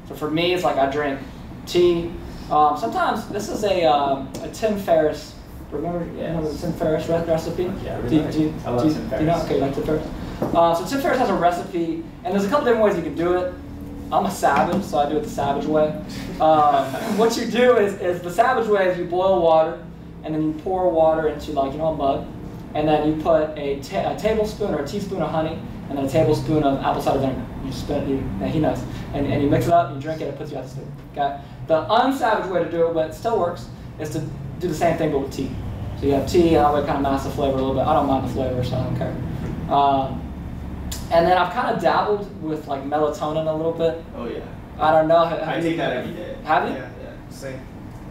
So for me, it's like I drink tea. Sometimes, this is a Tim Ferriss, remember the Tim Ferriss recipe? Yeah, I love Tim Ferriss. Okay, you like Tim Ferriss? So Tim Ferriss has a recipe, and there's a couple different ways you can do it. I'm a savage, so I do it the savage way. What you do is the savage way is you boil water, and then you pour water into like, a mug, and then you put a tablespoon or a teaspoon of honey, and then a tablespoon of apple cider vinegar. You spin it, he knows. And you mix it up, you drink it, it puts you out to sleep. Okay? The unsavage way to do it, but it still works, is to do the same thing but with tea. So you have tea, and I would kind of mask the flavor a little bit. I don't mind the flavor, so I don't care. And then I've kind of dabbled with like melatonin a little bit. Oh yeah. I don't know. I take that every day. Have you? Yeah. Same.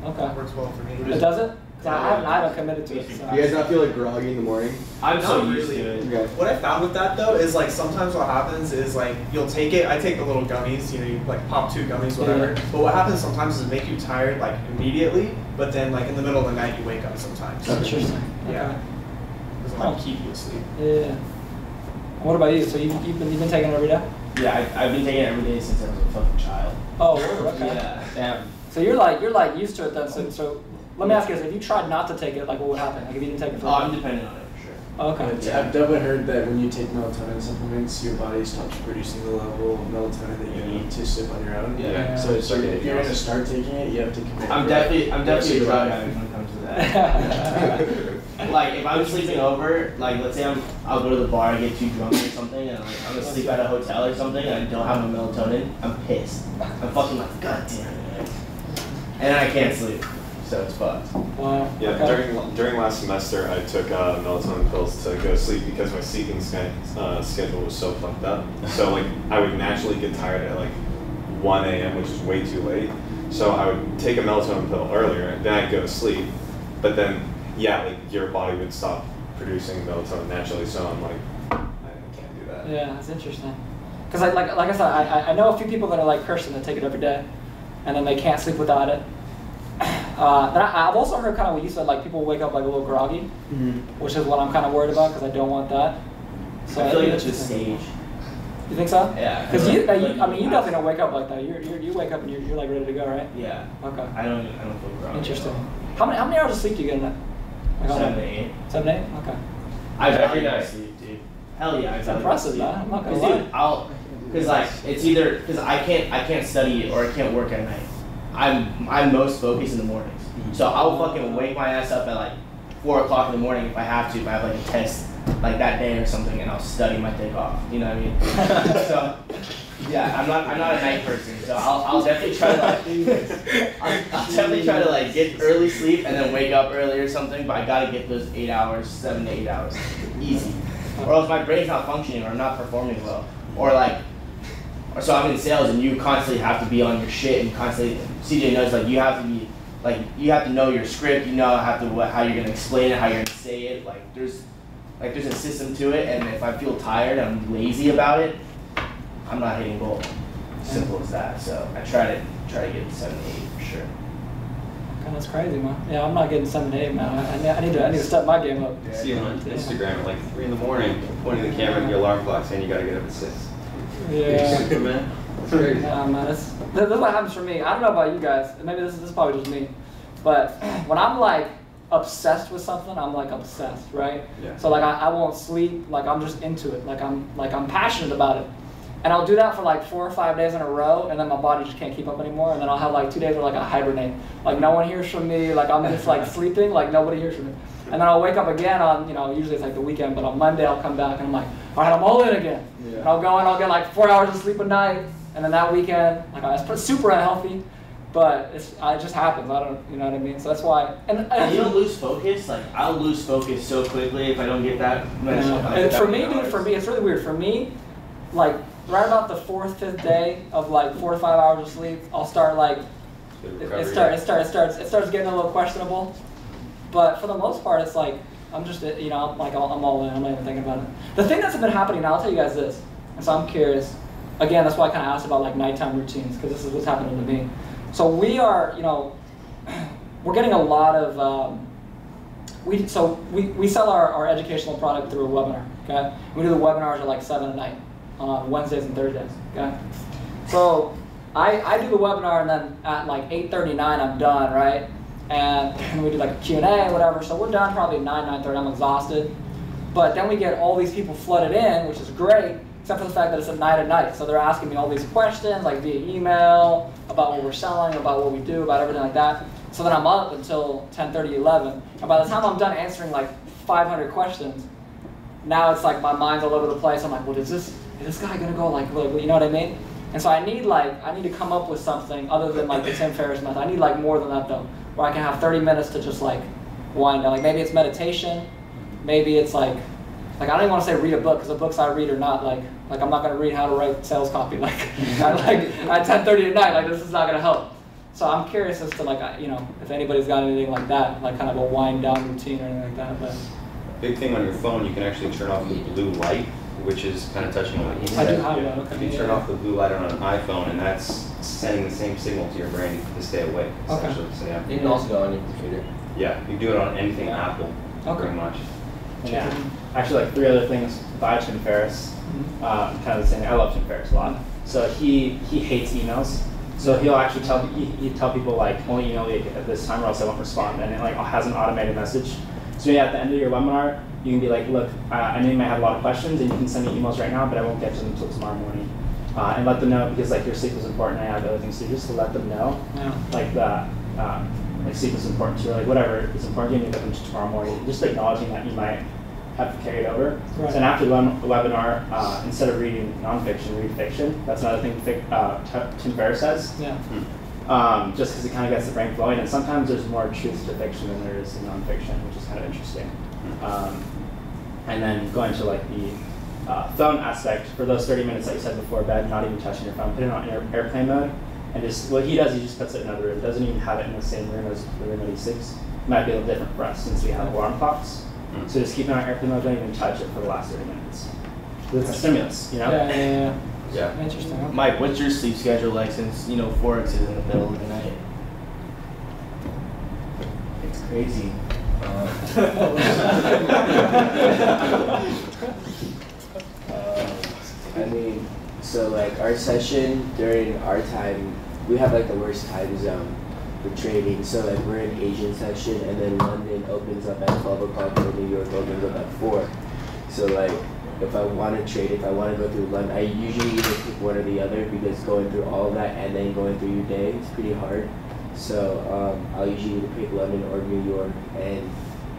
Okay. Works well for me. It does it? I haven't committed to it. So. Do you guys not feel like groggy in the morning? I'm Not so used really. to it. Okay. What I found with that though is like sometimes what happens is like you'll take it. I take the little gummies, you like pop 2 gummies, whatever. But what happens sometimes is it make you tired like immediately, but then like in the middle of the night you wake up sometimes. Interesting. Yeah. Doesn't like keep you asleep. Yeah. What about you? So you've been taking it every day? Yeah, I've been taking it every day since I was a fucking child. Oh, word, okay. Yeah. Damn. So you're like used to it then. So let me ask you this: if you tried not to take it, like what would happen? Like if you didn't take it for I'm dependent on it for sure. Oh, okay. I've definitely heard that when you take melatonin supplements, your body stops producing the level of melatonin that you need to sleep on your own. Yeah. So it's like if you're gonna start taking it, you have to commit. I'm definitely a drug addict when it comes to that. Like if I'm sleeping over, like let's say I'll go to the bar and get too drunk or something, and like I'm gonna sleep at a hotel or something, and I don't have my melatonin, I'm pissed. I'm fucking like, god damn it, and then I can't sleep, so it's fucked. Wow. Yeah, Okay. during last semester, I took melatonin pills to go to sleep because my sleeping schedule was so fucked up. So like I would naturally get tired at like 1 a.m., which is way too late. So I would take a melatonin pill earlier, then I'd go to sleep. But then, like your body would stop producing melatonin naturally. So I'm like, I can't do that. Yeah, that's interesting. Because like I said, I know a few people that are like Christian that take it every day, and then they can't sleep without it. But I've also heard kind of what you said, like people wake up like a little groggy, which is what I'm kind of worried about because I don't want that. So I feel like that's the stage. You think so? Yeah. Because you definitely don't wake up like that. You wake up and you're like ready to go, right? Yeah. Okay. I don't feel groggy. Interesting. How many hours of sleep do you get in that? Like 7 to 8. 7 to 8? Okay. I value Every my night. sleep, dude. Hell yeah, I It's value impressive, my man. sleep. I'm not gonna Dude, lie. because like it's either because I can't study or I can't work at night. I'm most focused in the mornings. So I'll fucking wake my ass up at like 4 o'clock in the morning if I have to, if I have like a test like that day or something, and I'll study my dick off. You know what I mean? So yeah, I'm not a night person, so I'll definitely try to like I'll definitely try to like get early sleep and then wake up early or something. But I gotta get those 8 hours, 7 to 8 hours, easy, or else my brain's not functioning or I'm not performing well, so I'm in sales and you constantly have to be on your shit and constantly. CJ knows like you have to be like you have to know your script, you know how you're gonna explain it, how you're gonna say it. Like there's a system to it, and if I feel tired, I'm lazy about it, I'm not hitting goal. Simple as that. So I try to get 7 to 8 for sure. God, that's crazy, man. Yeah, I'm not getting 7 to 8, man. I need to step my game up. I see you on Instagram at like 3 in the morning, pointing the camera at your alarm clock, saying you gotta get up at 6. Yeah. Man. That's crazy. Yeah, man. This is what happens for me. I don't know about you guys. Maybe this is probably just me, but when I'm like obsessed with something, I'm like obsessed, right? Yeah. So like I won't sleep. Like I'm just into it. Like I'm passionate about it. And I'll do that for like 4 or 5 days in a row, and then my body just can't keep up anymore. And then I'll have like 2 days where like I hibernate. Like no one hears from me. Like I'm just like sleeping. Like nobody hears from me. And then I'll wake up again on, usually it's like the weekend, but on Monday I'll come back and I'm like, all right, I'm all in again. Yeah. And I'll go and I'll get like 4 hours of sleep a night. And then that weekend, like it's super unhealthy, but it just happens. I don't, you know what I mean? So that's why. And you'll lose focus. Like I'll lose focus so quickly if I don't get that. And for me, it's really weird. For me, like right about the 4th, 5th day of like 4 to 5 hours of sleep, I'll start like it starts getting a little questionable. But for the most part, it's like I'm just I'm all in. I'm not even thinking about it. The thing that's been happening now, I'll tell you guys this, and so I'm curious. Again, that's why I kind of asked about like nighttime routines, because this is what's happening to me. So we are, we're getting a lot of, we sell our educational product through a webinar, okay? We do the webinars at like 7 at night on Wednesdays and Thursdays, okay? So I do the webinar, and then at like 8:39 I'm done, right? And we do like a Q&A, whatever. So we're done probably at 9:30. I'm exhausted. But then we get all these people flooded in, which is great, except for the fact that it's at night. So they're asking me all these questions, like via email, about what we're selling, about what we do, about everything like that. So then I'm up until 10:30, 11. And by the time I'm done answering like 500 questions, now it's like my mind's all over the place. I'm like, well, is this guy gonna go like, you know what I mean? And so I need to come up with something other than like the Tim Ferriss method. I need like more than that though, where I can have 30 minutes to just like wind down. Like maybe it's meditation, maybe it's like I don't even want to say read a book, because the books I read are not like I'm not going to read how to write sales copy at 10:30 at night. Like this is not going to help. So I'm curious as to like if anybody's got anything like that, like kind of a wind down routine or anything like that. But big thing on your phone, you can actually turn off the blue light, which is kind of touching on what you said. I do have that. Okay. You can turn off the blue light on an iPhone, and that's sending the same signal to your brain to stay awake. Essentially. Okay. So, yeah. You can also go on your computer. Yeah, you can do it on anything Apple, pretty much. Yeah. Actually, like 3 other things by Tim Ferriss. Kind of the same. I love Tim Ferriss a lot. So he hates emails. So he'll actually tell people like only email me at this time or else I won't respond, and it like has an automated message. So yeah, at the end of your webinar, you can be like, look, I know you might have a lot of questions, and you can send me emails right now, but I won't get to them until tomorrow morning. And let them know, because like your sleep is important. I have other things to do, just to let them know, like that. Like sleep is important to you, or like whatever is important to you, get them to tomorrow morning. Just acknowledging that you might have to carry it over. Right. So, and after the webinar, instead of reading nonfiction, read fiction. That's another thing Tim Ferriss says. Yeah. Just because it kind of gets the brain flowing, and sometimes there's more truth to fiction than there is in nonfiction, which is kind of interesting. And then going to like the phone aspect, for those 30 minutes that you said before bed, not even touching your phone, put it on airplane mode, and just what he does, he just puts it in another room. Doesn't even have it in the same room as the room that he sleeps. It might be a little different for us since we have alarm clocks. So just keep it on airplane mode, don't even touch it for the last 30 minutes. It's a stimulus, Yeah. Interesting. Okay. Mike, what's your sleep schedule like, since Forex is in the middle of the night? It's crazy. I mean, so like our session during our time, we have like the worst time zone for trading. So like we're in Asian session, and then London opens up at 12 o'clock, and New York opens up at 4. So like if I want to trade, if I want to go through London, I usually either pick one or the other, because going through all of that and then going through your day is pretty hard. So I'll usually either pick London or New York, and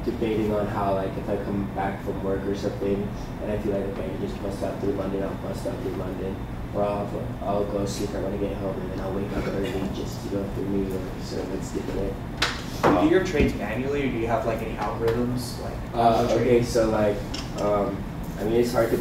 debating on how, like, if I come back from work or something and I feel like, okay, I can just bust out through London, I'll bust out through London. Or I'll go sleep right when I get home and then I'll wake up early just to go through New York. So it's different. Do you do your trades manually, or do you have like any algorithms? Like okay, so like, I mean, it's hard to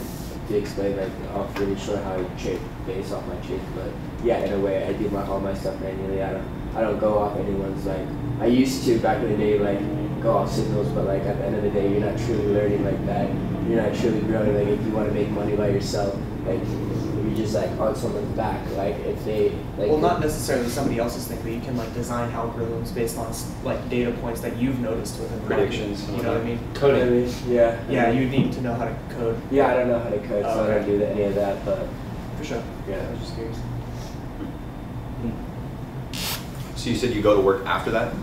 explain. Like, I'm really sure how I trade based off my trades, but yeah, in a way, I do all my stuff manually. I don't go off anyone's, like, I used to back in the day, like, go off signals, but like at the end of the day, you're not truly learning like that. You're not truly growing. Like, if you want to make money by yourself, like, you're just like on someone's back. Like, if they like, well, not necessarily somebody else's thing, but you can like design algorithms based on like data points that you've noticed within the predictions. market. You know what I mean? Coding. Yeah. Yeah, you need to know how to code. Yeah, I don't know how to code, so I don't do any of that. But for sure. Yeah, I was just curious. So you said you go to work after that?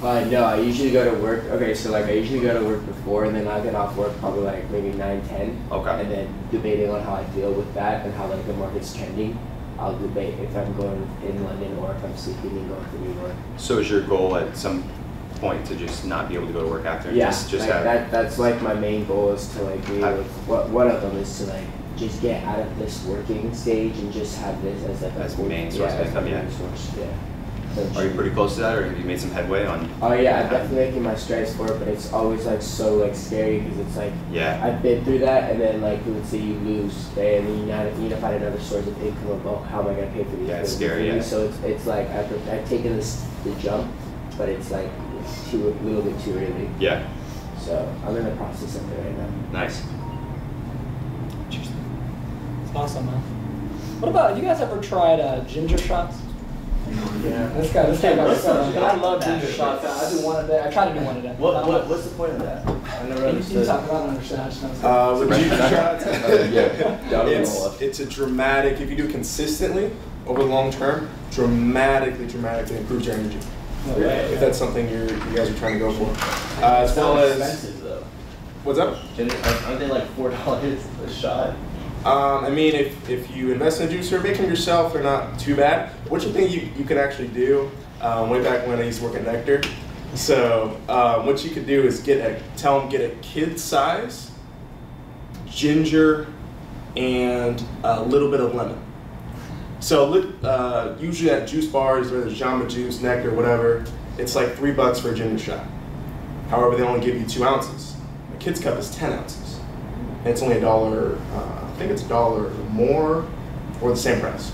No, I usually go to work. Okay, so like I usually go to work before, and then I'll get off work probably like maybe 9, 10. Okay. And then debating on how I feel with that and how like the market's trending, I'll debate if I'm going in London or if I'm sleeping and going to New York. So is your goal at some point to just not be able to go to work after? Yeah, just like have, that's like my main goal is to like be like, one of them is to like just get out of this working stage and just have this as like as a main source of income. Yeah. Source, yeah. Are you pretty close to that, or have you made some headway on? Oh yeah, I'm definitely making my strides for it, but it's always like so like scary because it's like I've been through that, and then like let's say you lose, okay, and then you need to find another source of income. About how am I gonna pay for these? Yeah, it's scary. Yeah. So it's like I've taken the jump, but it's like a little bit too early. Yeah. So I'm in the process of it right now. Nice. It's awesome, man. What about, you guys ever tried ginger shots? Yeah. This guy I love ginger shots. I do one a day. I try to do one a day. What's the point of that? I never understood. You talk about understand. I just know With ginger shots, it's a dramatic, if you do it consistently over the long term, dramatically improves your energy. If that's something you guys are trying to go for. As well as expensive though. What's up? Aren't they like $4 a shot? I mean, if you invest in a juicer, make them yourself, they're not too bad. What you think you could actually do, way back when I used to work at Nectar, so what you could do is tell them get a kid size, ginger, and a little bit of lemon. So usually at juice bars, whether it's Jamba Juice, Nectar, whatever, it's like $3 for a ginger shot. However, they only give you 2 ounces. A kid's cup is 10 ounces. And it's only $1, I think it's $1 more, or the same price.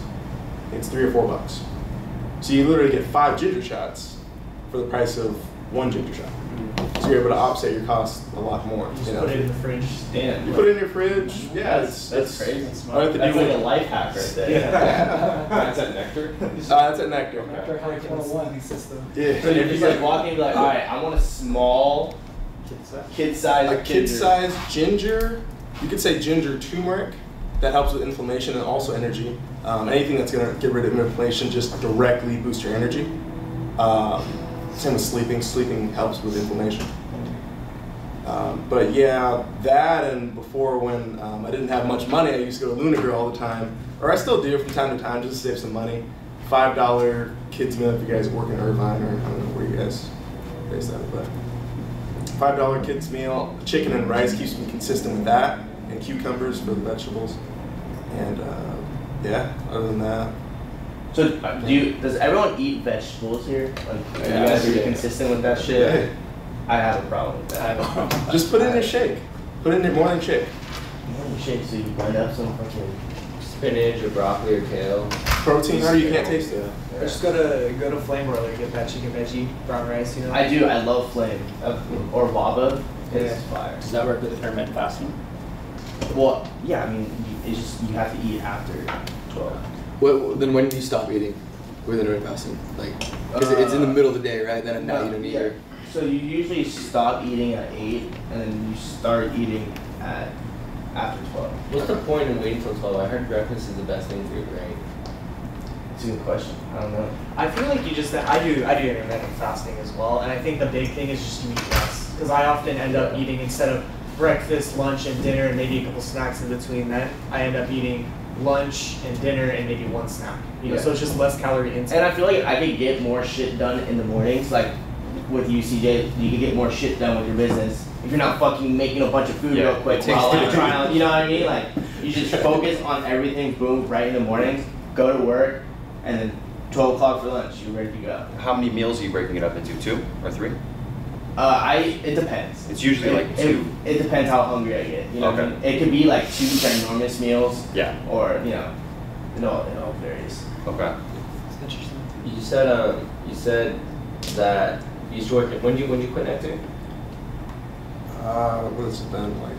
It's $3 or $4. So you literally get 5 ginger shots for the price of 1 ginger shot. So you're able to offset your costs a lot more. You just put it in the fridge. Damn. You put it in your fridge. Yeah, that's crazy. That's like a life hack right there. Yeah. That's at Nectar? That's at Nectar. Nectar Hike 101 system. Yeah. So you're just like walking and be like, all right, I want a small kid size ginger. You could say ginger turmeric. That helps with inflammation and also energy. Anything that's going to get rid of inflammation just directly boosts your energy. Same with sleeping. Sleeping helps with inflammation. But yeah, that, and before when I didn't have much money, I used to go to Luna Girl all the time. Or I still do from time to time just to save some money. $5 kids meal if you guys work in Irvine, or I don't know where you guys based at, but $5 kids meal. Chicken and rice keeps me consistent with that, and cucumbers for the vegetables. And yeah, other than that. So does everyone eat vegetables here? Like, you guys are consistent with that shit? Yeah. I have a problem with that. Just put it in your shake. Put it in your morning shake. Morning shake, so you blend up some fucking spinach or broccoli or kale. Protein, or you can't taste it. Or just go to Flame Broiler, get that chicken veggie brown rice, you know? I do, I love Flame. Or Waba. It's fire. Does that work with intermittent fasting? Well, yeah, I mean, it's just, you have to eat after 12. Then when do you stop eating with intermittent fasting? Like, because it's in the middle of the day, right? Then at night you don't eat. So you usually stop eating at 8, and then you start eating at after 12. What's the point in waiting till 12? I heard breakfast is the best thing for your brain. It's a good question. I don't know. I feel like I do intermittent fasting as well, and I think the big thing is just to eat less. Because I often end up eating, instead of breakfast, lunch, and dinner, and maybe a couple snacks in between that, I end up eating lunch and dinner and maybe 1 snack. You know, so it's just less calorie intake. And I feel like I could get more shit done in the mornings. Like with you, CJ, you can get more shit done with your business if you're not fucking making a bunch of food real quick while I'm trying to, you know what I mean? Like, you just focus on everything, boom, right in the morning, go to work, and then 12 o'clock for lunch, you're ready to go. How many meals are you breaking it up into? 2 or 3? It depends. It's usually like 2. It depends how hungry I get. You know what I mean? It could be like 2 ginormous meals. Yeah. Or, you know, it all varies. Okay. It's interesting. You said that you used to work. When you quit acting? What has it been, like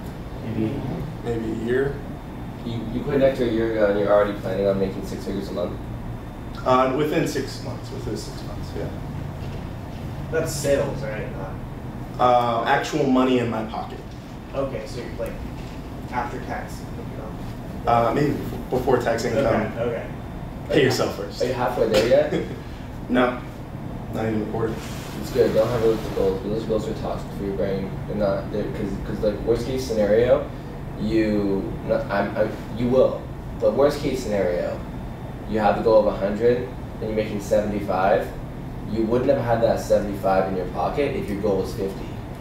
maybe a year? You quit acting a year ago, and you're already planning on making 6 figures a month. Within 6 months. Yeah. That's sales, right? Actual money in my pocket. Okay, so you're like after tax. Maybe before tax income. Okay. Pay yourself first. Are you halfway there yet? No, not even a quarter. It's good. Don't have realistic goals. Realistic goals are toxic for your brain. They're not. Because like worst case scenario, you will. But worst case scenario, you have the goal of 100, and you're making 75. You wouldn't have had that 75 in your pocket if your goal was 50.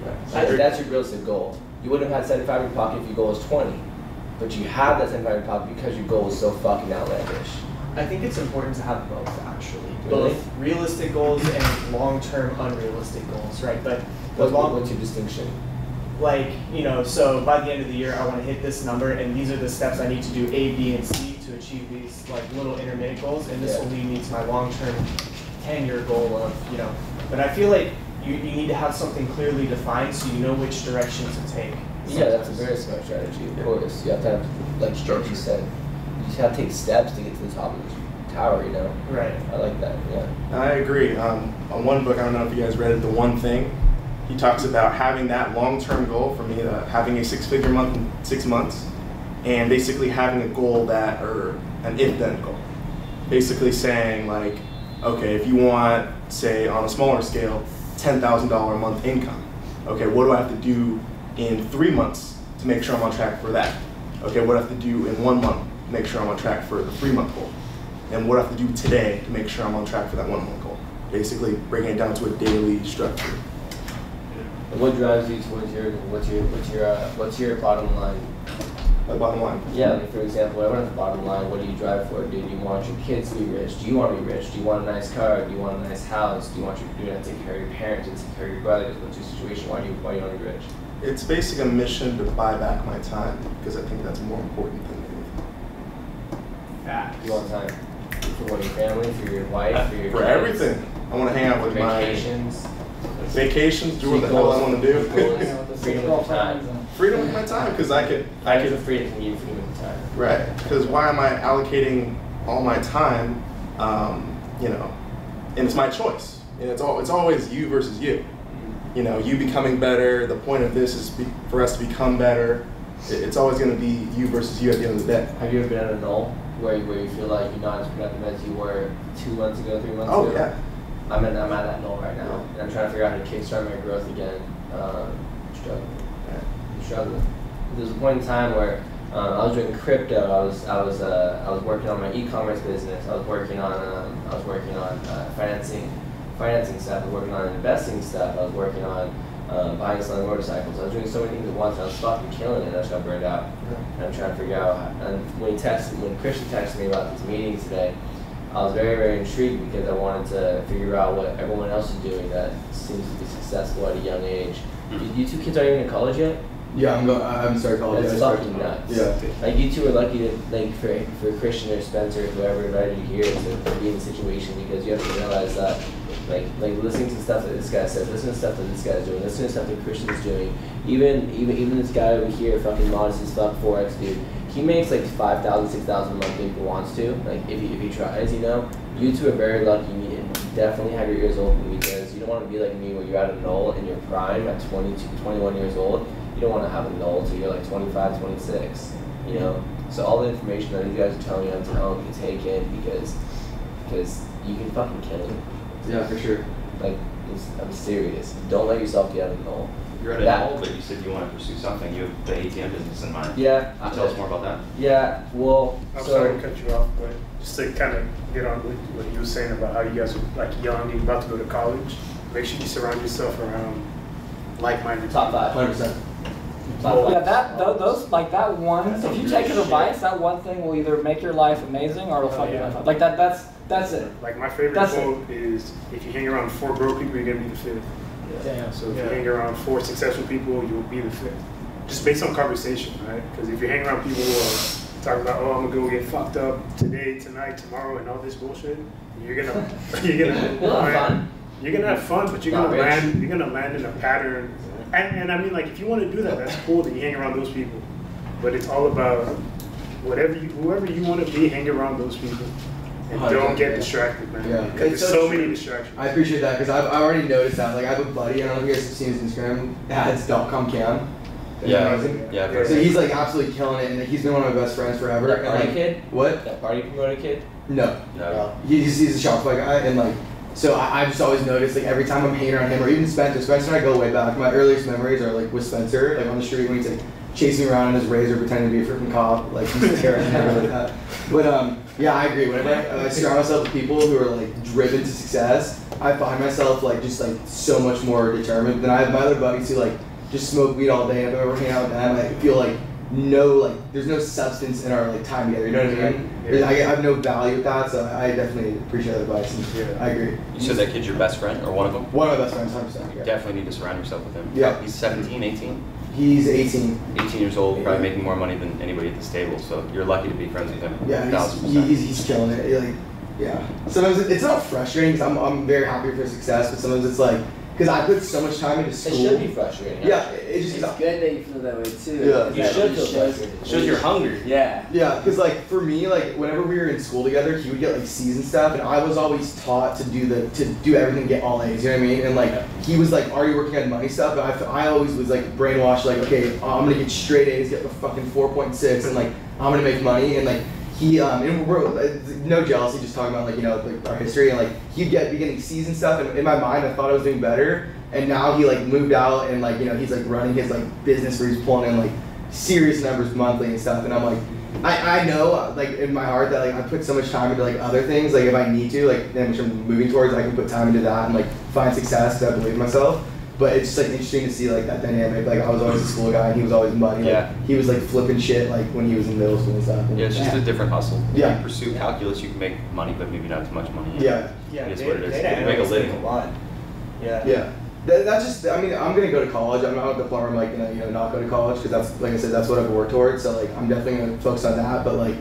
Right. That's your realistic goal. You wouldn't have had 75 in your pocket if your goal was 20. But you have that 75 in your pocket because your goal was so fucking outlandish. I think it's important to have both, actually. Really? Both realistic goals and long-term unrealistic goals, right? But what's your distinction? Like, you know, so by the end of the year, I want to hit this number, and these are the steps I need to do A, B, and C to achieve these like little intermittent goals, and this will lead me to my long-term 10-year goal of, you know. But I feel like you need to have something clearly defined so you know which direction to take. Yeah, that's a very smart strategy, of course. You have to have, like you said, you just have to take steps to get to the top of the tower, you know? Right. I like that, yeah. I agree. On one book, I don't know if you guys read it, The One Thing, he talks about having that long-term goal, for me, having a 6-figure month in 6 months, and basically having a goal that, or an if-then goal. Basically saying, like, okay, if you want, say, on a smaller scale, $10,000 a month income, okay, what do I have to do in 3 months to make sure I'm on track for that? Okay, what do I have to do in 1 month to make sure I'm on track for the 3-month goal? And what do I have to do today to make sure I'm on track for that 1-month goal? Basically, breaking it down to a daily structure. And what drives you towards what's your bottom line? My bottom line? Yeah, like for example, everyone has a bottom line. What do you drive for? Do you want your kids to be rich? Do you want to be rich? Do you want a nice car? Do you want a nice house? Do you want to take care of your parents and take care of your brothers? What's your situation? Why do you want to be rich? It's basically a mission to buy back my time, because I think that's more important than anything. Facts. You want time for what, your family, for your wife, for your For kids? everything. I want to hang out with vacations, do what the hell I want to do. Freedom with time. Freedom with my time, because I could freedom from you, freedom with time. Right, because why am I allocating all my time, you know, and it's my choice. And it's always you versus you. You know, you becoming better, the point of this is for us to become better. It's always going to be you versus you at the end of the day. Have you ever been at a null where you feel like you're not as productive as you were 2 months ago, 3 months ago? Oh, yeah. I'm at that null right now, and I'm trying to figure out how to kickstart my growth again. I'm struggling. There was a point in time where I was doing crypto. I was working on my e-commerce business. I was working on financing stuff. I was working on investing stuff. I was working on buying and selling motorcycles. I was doing so many things at once, and I was fucking killing it. I just got burned out. And I'm trying to figure out. And when Christian texted me about this meeting today, I was very, very intrigued because I wanted to figure out what everyone else is doing that seems to be successful at a young age. You two kids aren't even in college yet? Yeah, I haven't started college yet. That's fucking nuts. Yeah. Like, you two are lucky to, like, for Christian or Spencer or whoever invited you here to be in the situation, because you have to realize that, like listening to stuff that this guy says, listening to stuff that this guy's doing, listening to stuff that Christian's doing, even this guy over here, fucking modest as fuck, Forex dude, he makes like $5,000, $6,000 a month if he wants to, like if he tries, you know. You two are very lucky, and definitely have your ears open, because you don't want to be like me where you're at a null in your prime at 22, 21 years old. You don't want to have a null until you're like 25, 26, you know. So all the information that these guys are telling you, I'm telling you to take in, because you can fucking kill him. Yeah, for sure. Like, I'm serious. Don't let yourself get out of the null. You're at a null, but you said you want to pursue something. You have the ATM business in mind. Yeah. Can you tell us more about that? Yeah, well, I'm sorry to cut you off, but just to kind of get on with what you were saying about how you guys are like young and about to go to college. make sure you surround yourself around like-minded. Top 5. 100%. Yeah, those like that one. If you take his advice, that one thing will either make your life amazing or it'll fuck your life up. Like that's it. Like my favorite quote is, if you hang around 4 broke people, you're gonna be the 5th. Damn. So if you hang around 4 successful people, you'll be the 5th. Just based on conversation, right? Because if you hang around people who are talking about, oh, I'm gonna go get fucked up today, tonight, tomorrow, and all this bullshit, you're gonna have fun, but you're gonna land in a pattern. And I mean, like, if you want to do that, that's cool that you hang around those people. But it's all about whoever you want to be, hang around those people. And don't get distracted, man. Yeah. Because there's so many distractions. I appreciate that because I've already noticed that. Like, I have a buddy, I don't know if you guys have seen his Instagram, ads.com cam. Yeah. So he's like absolutely killing it, and he's been one of my best friends forever. That party like, kid? What? That party promoter kid? No. No. He's a Shopify guy, and like, so I just always noticed, like, every time I'm hanging around him, or even Spencer and I go way back. My earliest memories are like with Spencer, like on the street when he's like chasing me around in his Razor, pretending to be a freaking cop, like he's terrible like that. But yeah, I agree. Whenever I surround myself with people who are like driven to success, I find myself like just like so much more determined. Then I have my other buddies who like just smoke weed all day, and if I'm ever hanging out with them, I feel like there's no substance in our like time together. You know what I mean? Yeah. I have no value with that, so I definitely appreciate that advice. And I agree. You said that kid's your best friend, or one of them? One of my best friends, 100%. You definitely need to surround yourself with him. Yeah. He's 17, 18? He's 18. 18 years old, probably making more money than anybody at this table, so you're lucky to be friends with him. Yeah, 1000%. he's killing it. Like, yeah. Sometimes it's not frustrating because I'm very happy for his success, but sometimes it's like, because I put so much time into school. It should be frustrating. Yeah, It's good that you feel that way too. Yeah. You should feel frustrated. Shows you're hungry. Yeah. Yeah, because like for me, like whenever we were in school together, he would get like C's and stuff, and I was always taught to do everything and get all A's. You know what I mean? And like he was like already working on money stuff, but I always was like brainwashed, like okay, I'm gonna get straight A's, get the fucking 4.6, and like I'm gonna make money, and like. He and we're no jealousy, just talking about like like our history, and like he'd be getting C's and stuff, and in my mind I thought I was doing better, and now he like moved out and like he's like running his like business where he's pulling in like serious numbers monthly and stuff, and I'm like I know like in my heart that like I put so much time into like other things, like if I need to, like then which I'm moving towards, I can put time into that and like find success because I believe in myself. But it's just like interesting to see like that dynamic. Like I was always a school guy, and he was always money. Yeah. Like, he was like flipping shit like when he was in middle school and stuff. And Yeah, it's just a different hustle. Yeah. If you pursue calculus, you can make money, but maybe not as much money. Yeah. Yeah, It is what it is. data You can make a analysts living. make a lot. Yeah. Yeah. That's just, I mean, I'm going to go to college. I'm not at the point where I'm like, not go to college because that's, like I said, that's what I've worked towards. So like, I'm definitely going to focus on that. But like,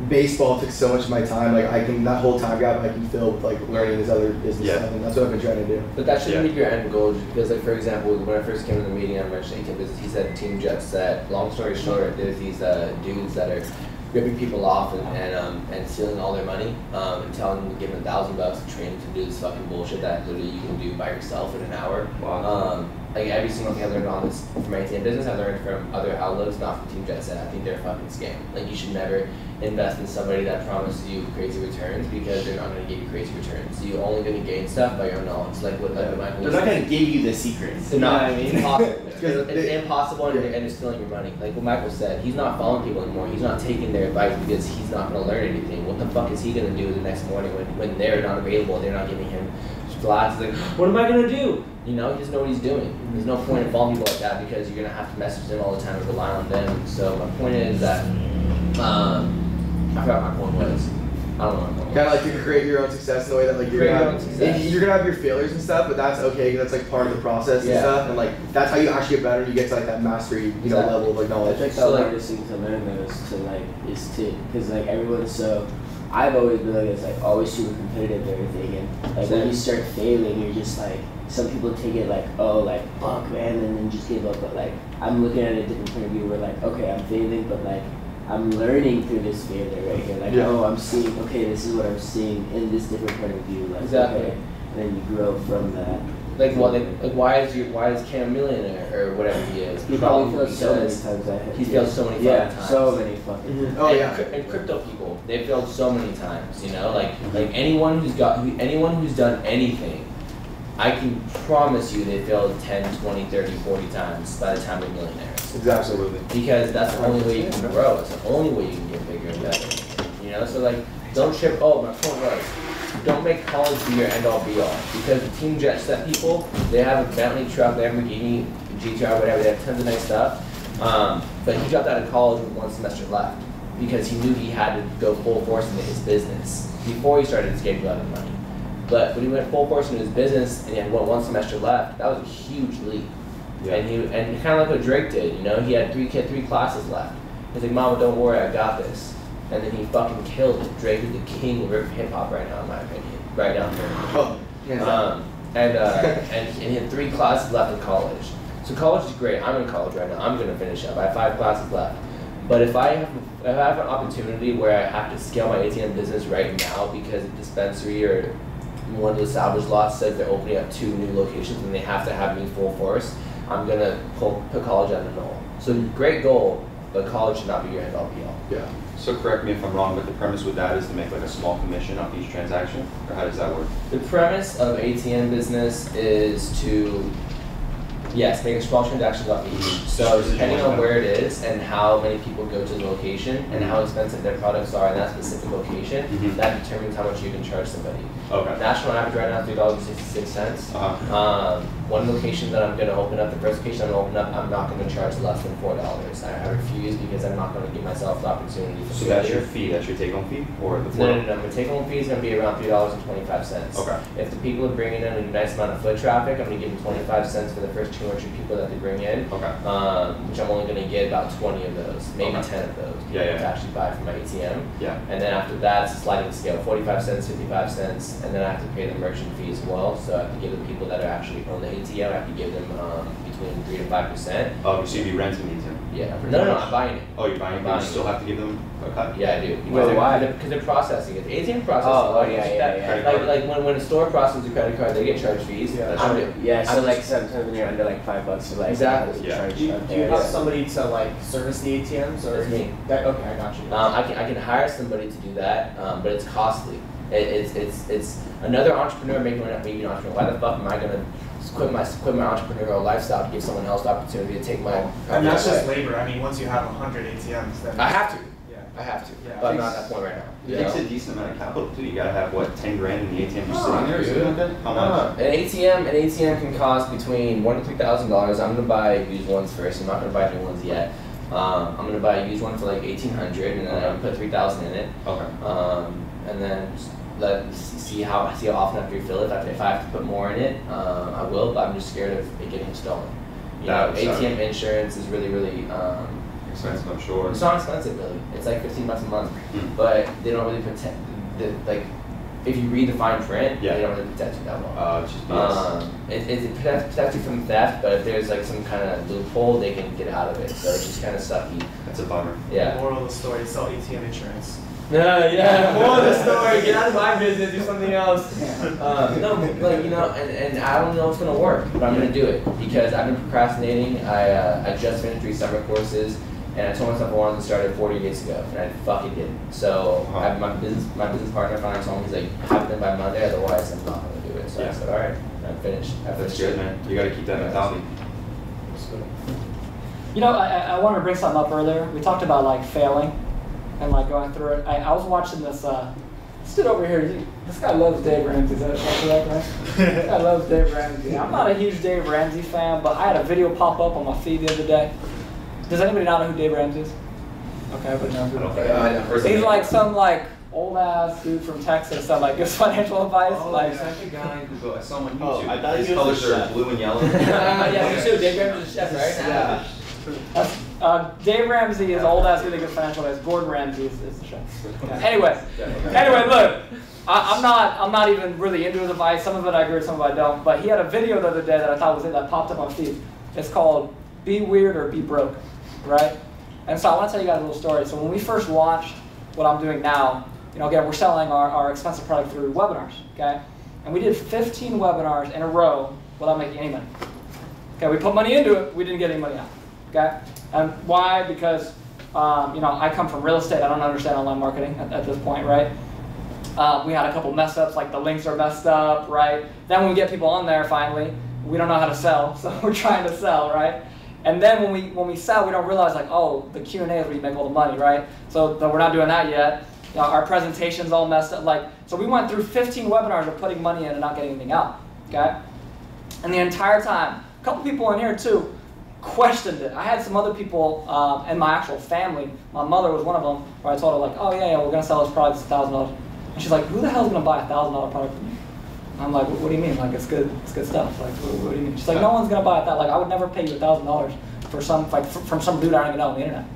baseball took so much of my time. Like that whole time gap I can fill with like learning this other business stuff. And that's what I've been trying to do. But that shouldn't be your end goal, because like for example, when I first came to the meeting, I mentioned 18 business. He said Team Jets that. Long story short, there's these dudes that are ripping people off and stealing all their money and telling them to give them $1,000 to train to do this fucking bullshit that literally you can do by yourself in an hour. Wow. Like every single thing I learned on this from ATM business, I learned from other outlets, not from Team Jets. I think they're a fucking scam. Like you should never invest in somebody that promises you crazy returns, because they're not going to give you crazy returns. So you're only going to gain stuff by your own knowledge. Like what Michael They're not going to give you the secrets. They're not. You know It's what I mean? impossible. It's impossible, and they're stealing your money. Like what Michael said, he's not following people anymore. He's not taking their advice because he's not going to learn anything. What the fuck is he going to do the next morning when they're not available? They're not giving him flats. Like, what am I going to do? You know, he doesn't know what he's doing. There's no point in following people like that, because you're going to have to message them all the time and rely on them. So my point is that, I forgot what my point was. I don't know what my point was. Kind of like you can create your own success in the way that like you're gonna have your failures and stuff, but that's okay. That's like part of the process and stuff, and like that's how you actually get better. And you get to like that mastery, level of like knowledge. I think the hardest thing to learn though is to because like everyone's so. I've always been like this, like always super competitive and everything, and like when you start failing, you're just like, some people take it like, oh, like fuck man, and then just give up. But like I'm looking at a different point of view where like, okay, I'm failing, but like I'm learning through this failure right here. Like, oh, I'm seeing, okay, this is what I'm seeing in this different point of view. Like, okay, and then you grow from that. Like what? Like why is Cam a millionaire or whatever he is? He probably failed so many times. He's failed so many fucking times. So many fucking times. Oh yeah. And crypto people, they've failed so many times. You know, like anyone who's done anything, I can promise you they failed 10, 20, 30, 40 times by the time they're millionaires. Exactly. Because that's the only way you can grow. It's the only way you can get bigger and better. You know, so like don't trip. Oh, my point was, don't make college be your end all be all, because the team jet set people, they have a Bentley truck, Lamborghini, GTR, whatever, they have tons of nice stuff. But he dropped out of college with 1 semester left because he knew he had to go full force into his business before he started escaping out of money. But when he went full force into his business and he had 1 semester left, that was a huge leap. Yeah. And kind of like what Drake did, you know, he had 3 classes left. He's like, Mama, don't worry, I got this. And then he fucking killed it. Drake is the king of hip hop right now, in my opinion. Right down here. Oh, and he had 3 classes left in college. So college is great. I'm in college right now. I'm gonna finish up. I have 5 classes left. But if I have an opportunity where I have to scale my ATM business right now because a dispensary or one of the established lots says they're opening up 2 new locations and they have to have me full force, I'm gonna put college on the null. So great goal, but college should not be your end all be all. Yeah. So correct me if I'm wrong, but the premise with that is to make like a small commission off each transaction, or how does that work? The premise of ATM business is to, yes, make a small transactions off each. So depending on where it is and how many people go to the location and how expensive their products are in that specific location, that determines how much you can charge somebody. Okay. National average right now is $3.66. One location that I'm going to open up, the first location I'm going to open up, I'm not going to charge less than $4. I refuse because I'm not going to give myself the opportunity for So that's your fee, that's your take-home fee? Or the No. My take-home fee is going to be around $3.25. Okay. If the people are bringing in a nice amount of foot traffic, I'm going to give them 25 cents for the first 200 people that they bring in, which I'm only going to get about 20 of those, maybe 10 of those people to actually buy from my ATM. Yeah. And then after that, it's a sliding scale, 45 cents, 55 cents, and then I have to pay the merchant fee as well. So I have to give the people that are actually on the ATM, I have to give them between 3 to 5%. Oh, so you'd be renting the ATM? Yeah. No, I'm buying it. Oh, you're buying it, but you still have to give them a cut? Yeah, I do. Why? Because they're processing it. ATM processing. Oh, yeah. Like when a store processes a credit card, they get charged fees. Yeah, so like sometimes when you're under like $5 to like exactly. Do you have somebody to like service the ATMs or? It's me. Okay, I got you. I can hire somebody to do that, but it's costly. It's another entrepreneur making an entrepreneur. Why the fuck am I gonna quit my entrepreneurial lifestyle to give someone else the opportunity to take my? And that's just labor. I mean, once you have 100 ATMs, then I have to. Yeah. I have to. Yeah. But I'm not at that point right now. It takes a decent amount of capital too. You gotta have what, 10 grand in the ATM just sitting there or something like that? How much? An ATM can cost between $1,000 to $3,000. I'm gonna buy used ones first. I'm not gonna buy new ones yet. I'm gonna buy a used one for like $1,800, and then I'm gonna put $3,000 in it. Okay. And then see how often I have to refill it. If I have to put more in it, I will. But I'm just scared of it getting stolen. You know, ATM insurance is really expensive, I'm sure. It's not expensive, really. It's like $15 a month, but they don't really protect. Like, if you read the fine print, they don't really protect you that well. It's just BS. It protects you from theft, but if there's like some kind of loophole, they can get out of it. So it's just kind of sucky. That's a bummer. Yeah. Moral of the story: sell ATM insurance. Yeah. Moral of the story: get out of my business, do something else. No, like you know, and I don't know if it's gonna work, but I'm gonna do it because I've been procrastinating. I just finished 3 summer courses. And I told myself I wanted to start it 40 days ago, and I fucking didn't. So I have my business partner finally told me, he's like, have it done by Monday, otherwise I'm not going to do it. So I said, all right, I'm finished. That's good, man. You got to keep that mentality. You know, I wanted to bring something up earlier. We talked about like failing and like going through it. I was watching this dude over here. This guy loves Dave Ramsey. Is that correct, right? This guy loves Dave Ramsey. I'm not a huge Dave Ramsey fan, but I had a video pop up on my feed the other day. Does anybody not know who Dave Ramsey is? Okay, everybody knows who. He's like some like old ass dude from Texas that like gives financial advice. Oh, like, is that the guy who I saw him on YouTube? Oh, I thought his he was colors are blue and yellow. Yeah, me too. Dave Ramsey's a chef, right? Yeah. Dave Ramsey is old ass dude that gives financial advice. Gordon Ramsay is the chef. Yeah. Anyway, look. I'm not even really into his advice. Some of it I agree with, some of it I don't. But he had a video the other day that I thought was it that popped up on feed. It's called "Be Weird or Be Broke," right? And so I want to tell you guys a little story. So when we first launched what I'm doing now, you know, again, we're selling our expensive product through webinars, okay? And we did 15 webinars in a row without making any money. Okay, we put money into it, we didn't get any money out, okay? And why? Because, you know, I come from real estate. I don't understand online marketing at this point, right? We had a couple mess ups, like the links are messed up, right? Then when we get people on there, finally, we don't know how to sell, so we're trying to sell, right? And then when we sell, we don't realize like, oh, the Q&A is where you make all the money, right? So we're not doing that yet. You know, our presentation's all messed up. Like, so we went through 15 webinars of putting money in and not getting anything out. Okay? And the entire time, a couple people in here too questioned it. I had some other people in my actual family. My mother was one of them, where I told her like, oh yeah, we're gonna sell this product, it's $1,000. And she's like, who the hell is gonna buy a $1,000 product from you? I'm like, what do you mean? Like, it's good stuff. Like, what do you mean? She's like, no one's gonna buy that. Like, I would never pay you $1,000 for some, like, from some dude I don't even know on the internet.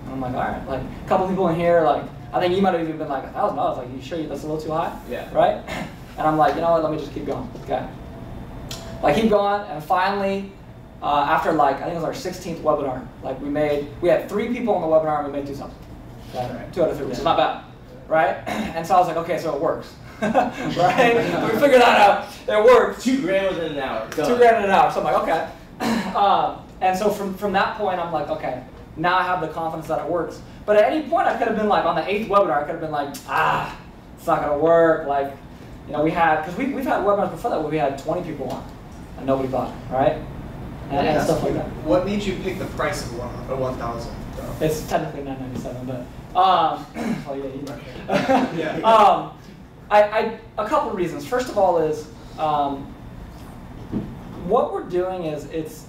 And I'm like, all right. Like, a couple people in here, like, I think you might have even been like $1,000. Like, you sure that's a little too high? Yeah. Right? And I'm like, you know what? Let me just keep going. Okay. Like, keep going, and finally, after like, I think it was our 16th webinar, like we had 3 people on the webinar and we made 2,000. Okay? 2 out of 3, which is not bad, right? And so I was like, okay, so it works, right? We figured that out. It works. $2 grand within an hour. $2 grand in an hour. So I'm like, okay. And so from that point, I'm like, okay, now I have the confidence that it works. But at any point, I could have been like, on the 8th webinar, I could have been like, it's not gonna work. Like, you know, we had, because we've had webinars before that where we had 20 people on and nobody bought it, right? And stuff like that. What made you pick the price of 1,000? It's technically $997, but well, yeah, you know. Yeah. A couple of reasons. First of all is what we're doing is it's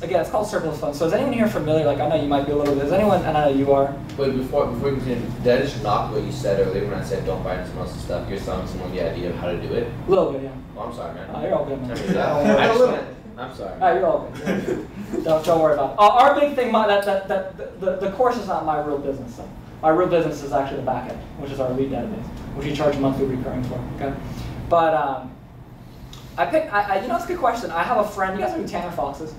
again, it's called surplus funds. So is anyone here familiar? Like, I know you might be a little bit. Is anyone? And I know you are. But before we continue, that is not what you said earlier when I said don't buy into someone else's stuff. You're selling someone the idea of how to do it. A little bit, yeah. Oh, I'm sorry, man. You're all good, man. I'm sorry. You're all good. Don't worry about it. Our big thing, the course is not my real business. So my real business is actually the back end, which is our lead database, which we charge monthly recurring for. Okay, but you know, it's a good question. I have a friend. You guys know who Tanner Fox is?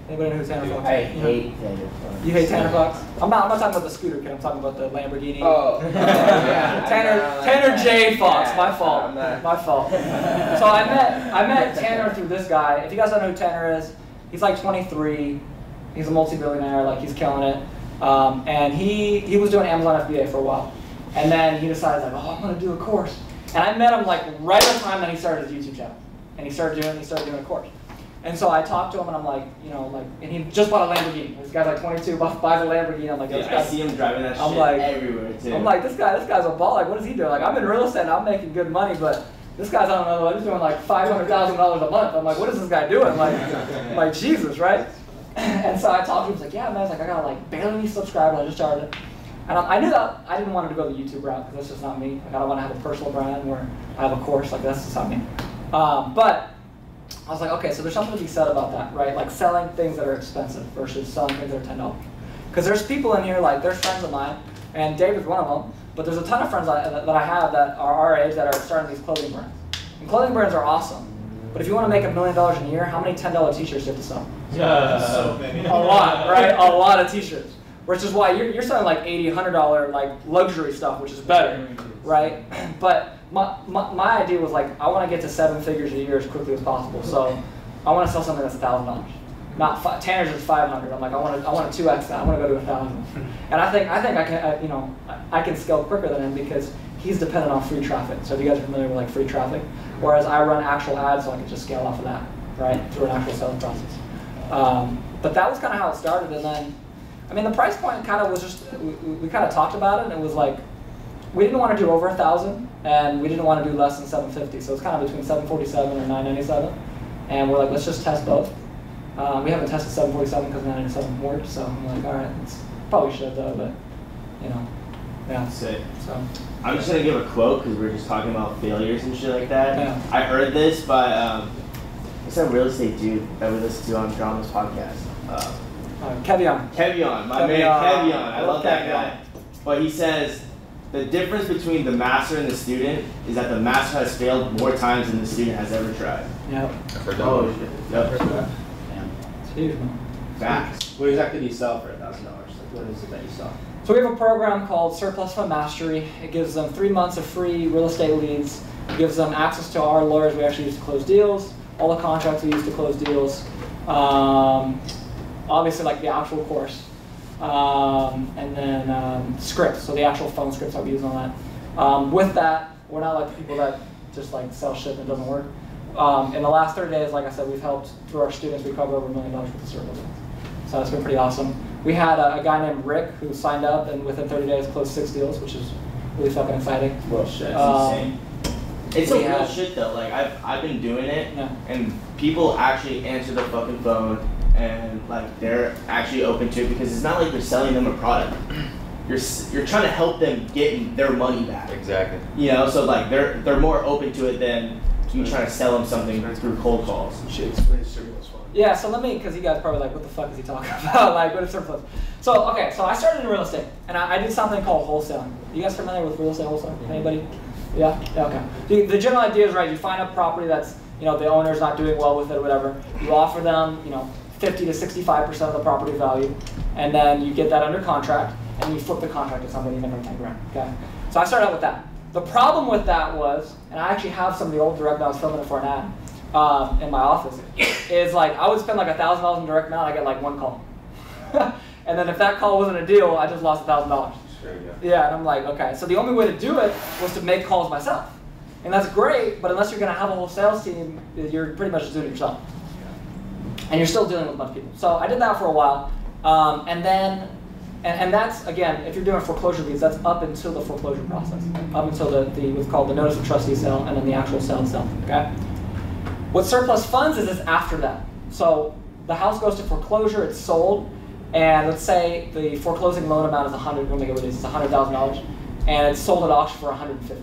Anybody know who Tanner Fox is? I hate Tanner Fox. You hate Tanner Fox? I'm not talking about the scooter kid. I'm talking about the Lamborghini. Oh. Yeah, Tanner J. Fox. My fault. My fault. So I met Tanner through this guy. If you guys don't know who Tanner is, he's like 23. He's a multi-billionaire. Like, he's killing it. And he was doing Amazon FBA for a while. And then he decided, like, oh, I'm going to do a course. And I met him like right at the time that he started his YouTube channel. And he started doing a course. And so I talked to him, and I'm like, you know, like, and he just bought a Lamborghini. This guy's like 22, buys a Lamborghini. I'm like, dude, I see him driving that shit everywhere too. I'm like, this guy's a ball. Like, what is he doing? Like, I'm in real estate, and I'm making good money, but this guy's, I don't know, he's doing like $500,000 a month. I'm like, what is this guy doing? Like Jesus, right? And so I talked to him. He's like, yeah, man. I was like, I got like barely any subscribers. I just started it. And I knew that I didn't want him to go the YouTube route because that's just not me. Like, I don't want to have a personal brand where I have a course. Like, that's just not me. But I was like, okay, so there's something to be said about that, right? Like, selling things that are expensive versus selling things that are $10. Because there's people in here, like, they're friends of mine, and David's one of them, but there's a ton of friends that I have that are our age that are starting these clothing brands. And clothing brands are awesome. But if you want to make $1 million in a year, how many $10 t-shirts do you have to sell? So many. A lot, right? A lot of t-shirts. Which is why you're selling like $80, $100 like luxury stuff, which is better, right? But my idea was like, I want to get to 7 figures a year as quickly as possible. So I want to sell something that's $1,000. Not Tanner's is $500. I'm like, I want to 2x that. I want to go to 1,000. And I think I can I can scale quicker than him because he's dependent on free traffic. So if you guys are familiar with like free traffic, whereas I run actual ads, so I can just scale off of that, right, through an actual selling process. But that was kind of how it started, and then. I mean, the price point kind of was just, we kind of talked about it, and it was like, we didn't want to do over 1,000, and we didn't want to do less than 750, so it's kind of between 747 or 997, and we're like, let's just test both. We haven't tested 747 because 997 worked, so I'm like, all right, probably should though, but, you know, yeah. Sick. So. I'm just going to give a quote because we're just talking about failures and shit like that. Yeah. I heard this by, what's that real estate dude that we listen to on Drama's podcast? Kevion. My man Kevion. I love that guy. But he says, the difference between the master and the student is that the master has failed more times than the student has ever tried. Yep. Oh, shit. Yep. It's huge, man. Facts. What exactly do you sell for $1,000? Like, what is it that you sell? So we have a program called Surplus Fund Mastery. It gives them 3 months of free real estate leads. It gives them access to our lawyers we actually use to close deals, all the contracts we use to close deals. Obviously, like the actual course, and then scripts, so the actual phone scripts that we use on that. With that, we're not like the people that just like sell shit that doesn't work. In the last 30 days, like I said, we've helped, through our students, recover over $1 million worth of surplus. So that's been pretty awesome. We had a guy named Rick who signed up and within 30 days closed 6 deals, which is really fucking exciting. Well, shit. insane. It's a we real have- shit though. Like I've been doing it, Yeah. and people actually answer the fucking phone, and like they're actually open to it because it's not like you're selling them a product. You're trying to help them get their money back. Exactly. You know, so like they're more open to it than you trying to sell them something through cold calls. You should explain surplus fund. Yeah, so let me, because you guys probably like, what the fuck is he talking about? Like, what is surplus? So, okay, so I started in real estate, and I did something called wholesaling. You guys familiar with real estate wholesaling? Anybody? Yeah? Yeah, okay. The general idea is, right, you find a property that's, you know, the owner's not doing well with it or whatever. You offer them, you know, 50 to 65% of the property value, and then you get that under contract, and you flip the contract to somebody and make 10 grand, okay? So I started out with that. The problem with that was, and I actually have some of the old direct mail I was filming it for an ad in my office, is like I would spend like $1,000 in direct mail and I get like one call. And then if that call wasn't a deal, I just lost $1,000. Sure, yeah. Yeah, and I'm like, okay. So the only way to do it was to make calls myself. And that's great, but unless you're gonna have a whole sales team, you're pretty much just doing it yourself. And you're still dealing with a bunch of people. So I did that for a while. And that's, again, if you're doing foreclosure leads, that's up until the foreclosure process, up until the what's called the notice of trustee sale and then the actual sale itself, okay? What surplus funds is after that. So the house goes to foreclosure, it's sold, and let's say the foreclosing loan amount is we'll make it release, it's $100,000, and it's sold at auction for $150,000.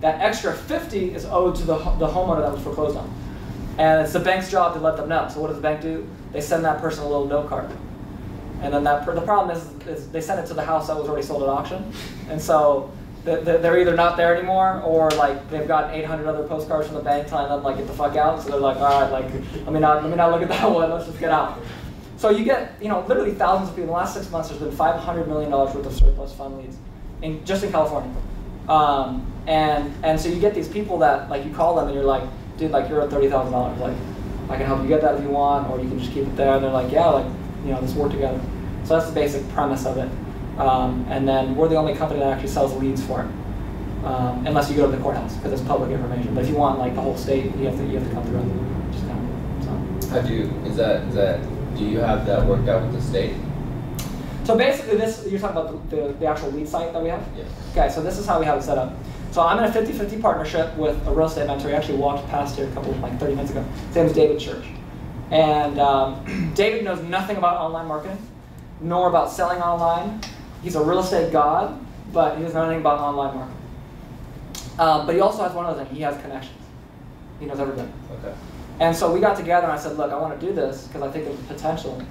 That extra $50,000 is owed to the homeowner that was foreclosed on. And it's the bank's job to let them know. So what does the bank do? They send that person a little note card. And then the problem is they send it to the house that was already sold at auction. And so they're either not there anymore, or like they've got 800 other postcards from the bank telling them like get the fuck out. So they're like, all right, like let me not look at that one. Let's just get out. So you get, you know, literally thousands of people. In the last 6 months, there's been $500 million worth of surplus fund leads, just in California. And so you get these people that like you call them and you're like, dude, like you're at $30,000. Like I can help you get that if you want, or you can just keep it there. And they're like, yeah, like you know, let's work together. So that's the basic premise of it. And then we're the only company that actually sells leads for it, unless you go to the courthouse because it's public information. But if you want like the whole state, you have to come through. Just kind of, so. How do you have that worked out with the state? So basically, this you're talking about the actual lead site that we have. Yes. Okay, so this is how we have it set up. So I'm in a 50-50 partnership with a real estate mentor. He actually walked past here 30 minutes ago. His name is David Church. And David knows nothing about online marketing, nor about selling online. He's a real estate god, but he doesn't know anything about online marketing. But he also has one other thing. He has connections. He knows everything. Okay. And so we got together and I said, look, I want to do this because I think there's potential,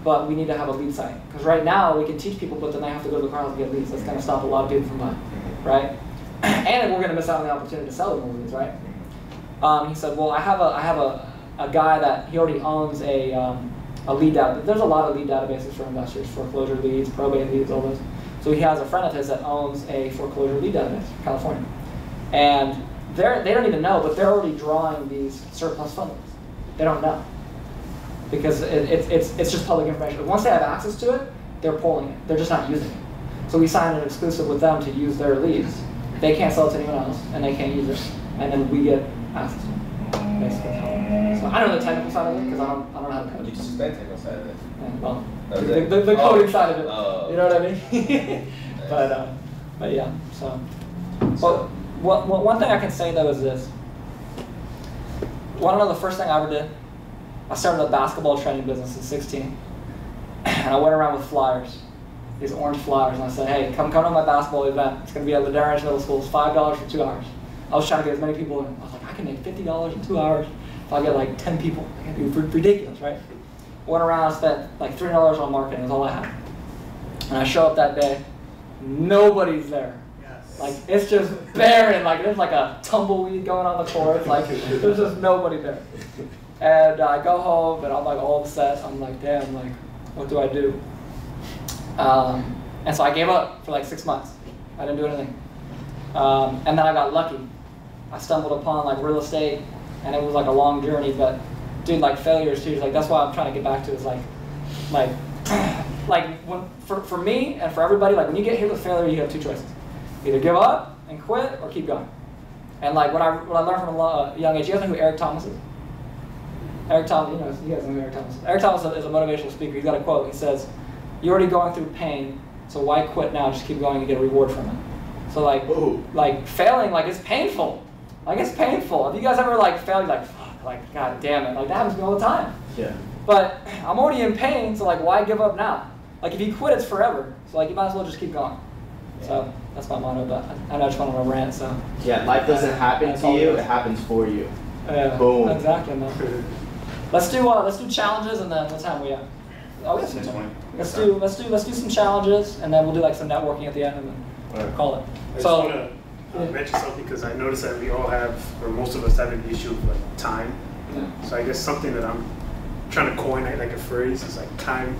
but we need to have a lead site. Because right now we can teach people, but then they have to go to the car and get leads. That's going to stop a lot of people from buying, right? And we're going to miss out on the opportunity to sell them more leads, right? He said, well, I have a guy that he already owns a lead database. There's a lot of lead databases for investors, foreclosure leads, probate leads, all those. So he has a friend of his that owns a foreclosure lead database in California. And they don't even know, but they're already drawing these surplus fund leads. They don't know. Because it's just public information. But once they have access to it, they're pulling it. They're just not using it. So we signed an exclusive with them to use their leads. They can't sell it to anyone else, and they can't use it. And then we get access to it, basically. So I don't know the technical side of it, because I don't know how to code. You just explain the technical side of it. Yeah, well, Okay. the coding side of it. Oh. You know what I mean? But yeah, so. Well, one thing I can say though is this. Want to know the first thing I ever did? I started a basketball training business at 16. And I went around with flyers, these orange flyers, and I said, hey, come to my basketball event. It's going to be at Ladera Middle School. It's $5 for 2 hours. I was trying to get as many people in. I was like, I can make $50 in 2 hours if I get like 10 people. It'd be ridiculous, right? Went around, I spent like $300 on marketing. That's all I had. And I show up that day. Nobody's there. Like, it's just barren. Like, there's like a tumbleweed going on the court. Like, there's just nobody there. And I go home, and I'm like all upset. I'm like, damn, like, what do I do? And so I gave up for like 6 months. I didn't do anything. And then I got lucky. I stumbled upon like real estate, and it was like a long journey. But dude, like failures too. Like that's why I'm trying to get back to is like when for me and for everybody. Like when you get hit with failure, you have two choices: either give up and quit, or keep going. And like what I learned from a young age. You guys know who Eric Thomas is? Eric Thomas, you guys know who Eric Thomas is. Eric Thomas is a motivational speaker. He's got a quote. He says, "You're already going through pain, so why quit now? Just keep going and get a reward from it." So like failing, like it's painful. Like it's painful. If you guys ever like fail, you're like, fuck, like god damn it. Like that happens to me all the time. Yeah. But I'm already in pain, so like why give up now? Like if you quit, it's forever. So like you might as well just keep going. So that's my motto, but I know I just went on a rant, so. Yeah, life doesn't happen to you, it happens for you. Yeah, boom. Exactly, man. Let's do challenges and then what time we at? Oh, we have some time. Let's do some challenges and then we'll do like some networking at the end and then call it. I just want to mention something because I noticed that we all have, or most of us have an issue with like time. Yeah. So I guess something that I'm trying to coin like a phrase is like time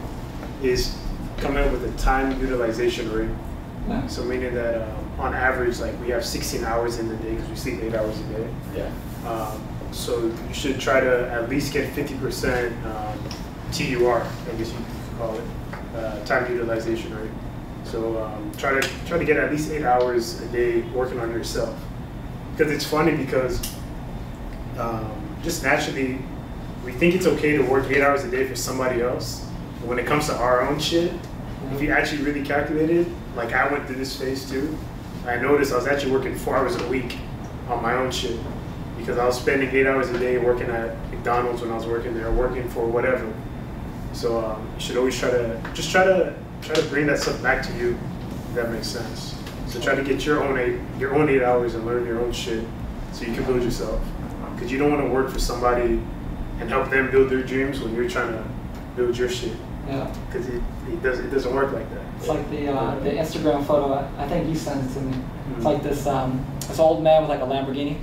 is coming up with a time utilization rate. Yeah. So meaning that on average, like we have 16 hours in the day because we sleep 8 hours a day. Yeah. So you should try to at least get 50% TUR, I guess you could call it, time utilization rate. So try to get at least 8 hours a day working on yourself. Because it's funny because just naturally we think it's okay to work 8 hours a day for somebody else, but when it comes to our own shit, if you actually really calculate it, like I went through this phase too, I noticed I was actually working 4 hours a week on my own shit because I was spending 8 hours a day working at McDonald's when I was working there, working for whatever. So you should always try to bring that stuff back to you, if that makes sense. So try to get your own 8 hours and learn your own shit so you can build yourself. Because you don't want to work for somebody and help them build their dreams when you're trying to build your shit. Yeah. Because it doesn't work like that. It's like the Instagram photo. I think you sent it to me. It's like this old man with like a Lamborghini,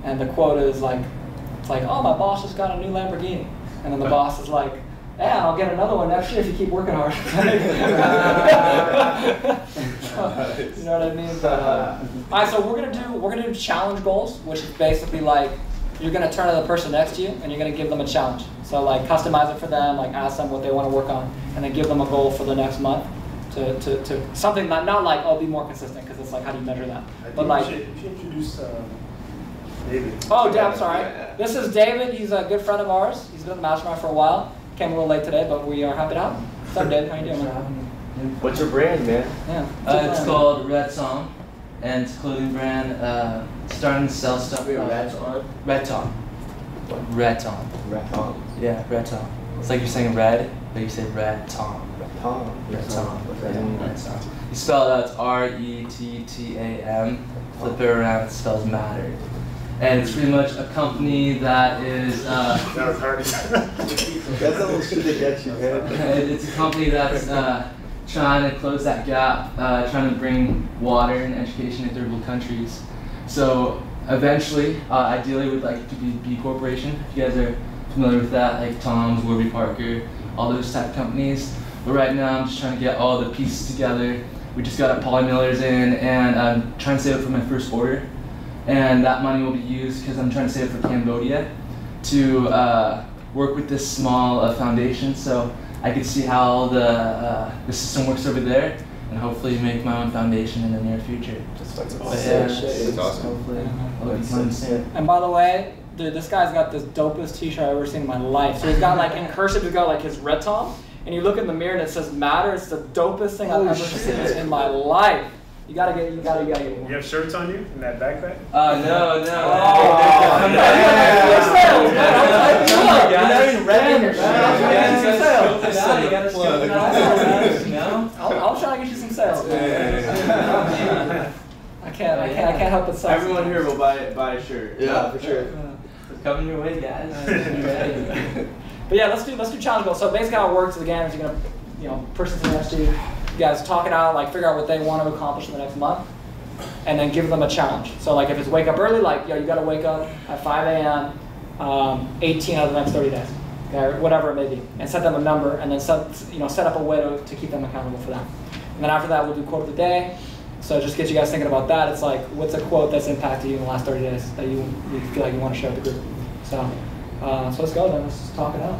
and the quote is like, it's like, oh, my boss just got a new Lamborghini, and then the boss is like, yeah, I'll get another one next year if you keep working hard. You know what I mean? But, all right, so we're gonna do challenge goals, which is basically like you're gonna turn to the person next to you and you're gonna give them a challenge. So like customize it for them, like ask them what they want to work on, and then give them a goal for the next month to something not like be more consistent, because it's like how do you measure that? But like you should introduce David. Oh, I'm sorry. This is David. He's a good friend of ours. He's been in the Mastermind for a while. Came a little late today, but we are happy to have him. What's up, David? How you doing, man? What's your brand, man? Yeah. It's called Red Tom, and it's a clothing brand. Starting to sell stuff. Red Tom? Red Tom. Red Tom. Red Tom. Yeah, Red Tom. It's like you're saying red, but you say Red Tom. Red Tom. Red Tom. Red Tom. You spell it out, it's R-E-T-T-A-M. Flip it around, it spells matter. And it's pretty much a company that is. That was hard. That's almost shit to get you, man. It's a company that's trying to close that gap, trying to bring water and education to third world countries. So eventually, ideally, we'd like to be B Corporation. If you guys are familiar with that, like Tom's, Warby Parker, all those type of companies. But right now, I'm just trying to get all the pieces together. We just got Paul Miller's in, and I'm trying to save it for my first order. And that money will be used, because I'm trying to save it for Cambodia, to work with this small foundation, so I could see how the system works over there, and hopefully make my own foundation in the near future. That's awesome. That's awesome. Hopefully, I'll be fun soon. And by the way, dude, this guy's got this dopest T-shirt I've ever seen in my life. So he's got like in cursive, he's got like his Red Tom, and you look in the mirror and it says "Matter." It's the dopest thing I've ever seen in my life. You gotta get one. You have shirts on you in that backpack? No. I'll try to get you some sales. I can't help but sell. Everyone here will buy a shirt. Yeah, for sure. It's coming your way, guys. But yeah, let's do challenge goals. So basically how it works again is you're gonna person to the next to you. You guys talk it out, like figure out what they want to accomplish in the next month, and then give them a challenge. So like if it's wake up early, like you gotta wake up at 5 a.m. 18 out of the next 30 days, okay, or whatever it may be, and set them a number, and then set up a way to keep them accountable for that. And then after that, we'll do quote of the day. So just get you guys thinking about that. It's like, what's a quote that's impacted you in the last 30 days that you feel like you want to share with the group? So let's go then. Let's just talk it out.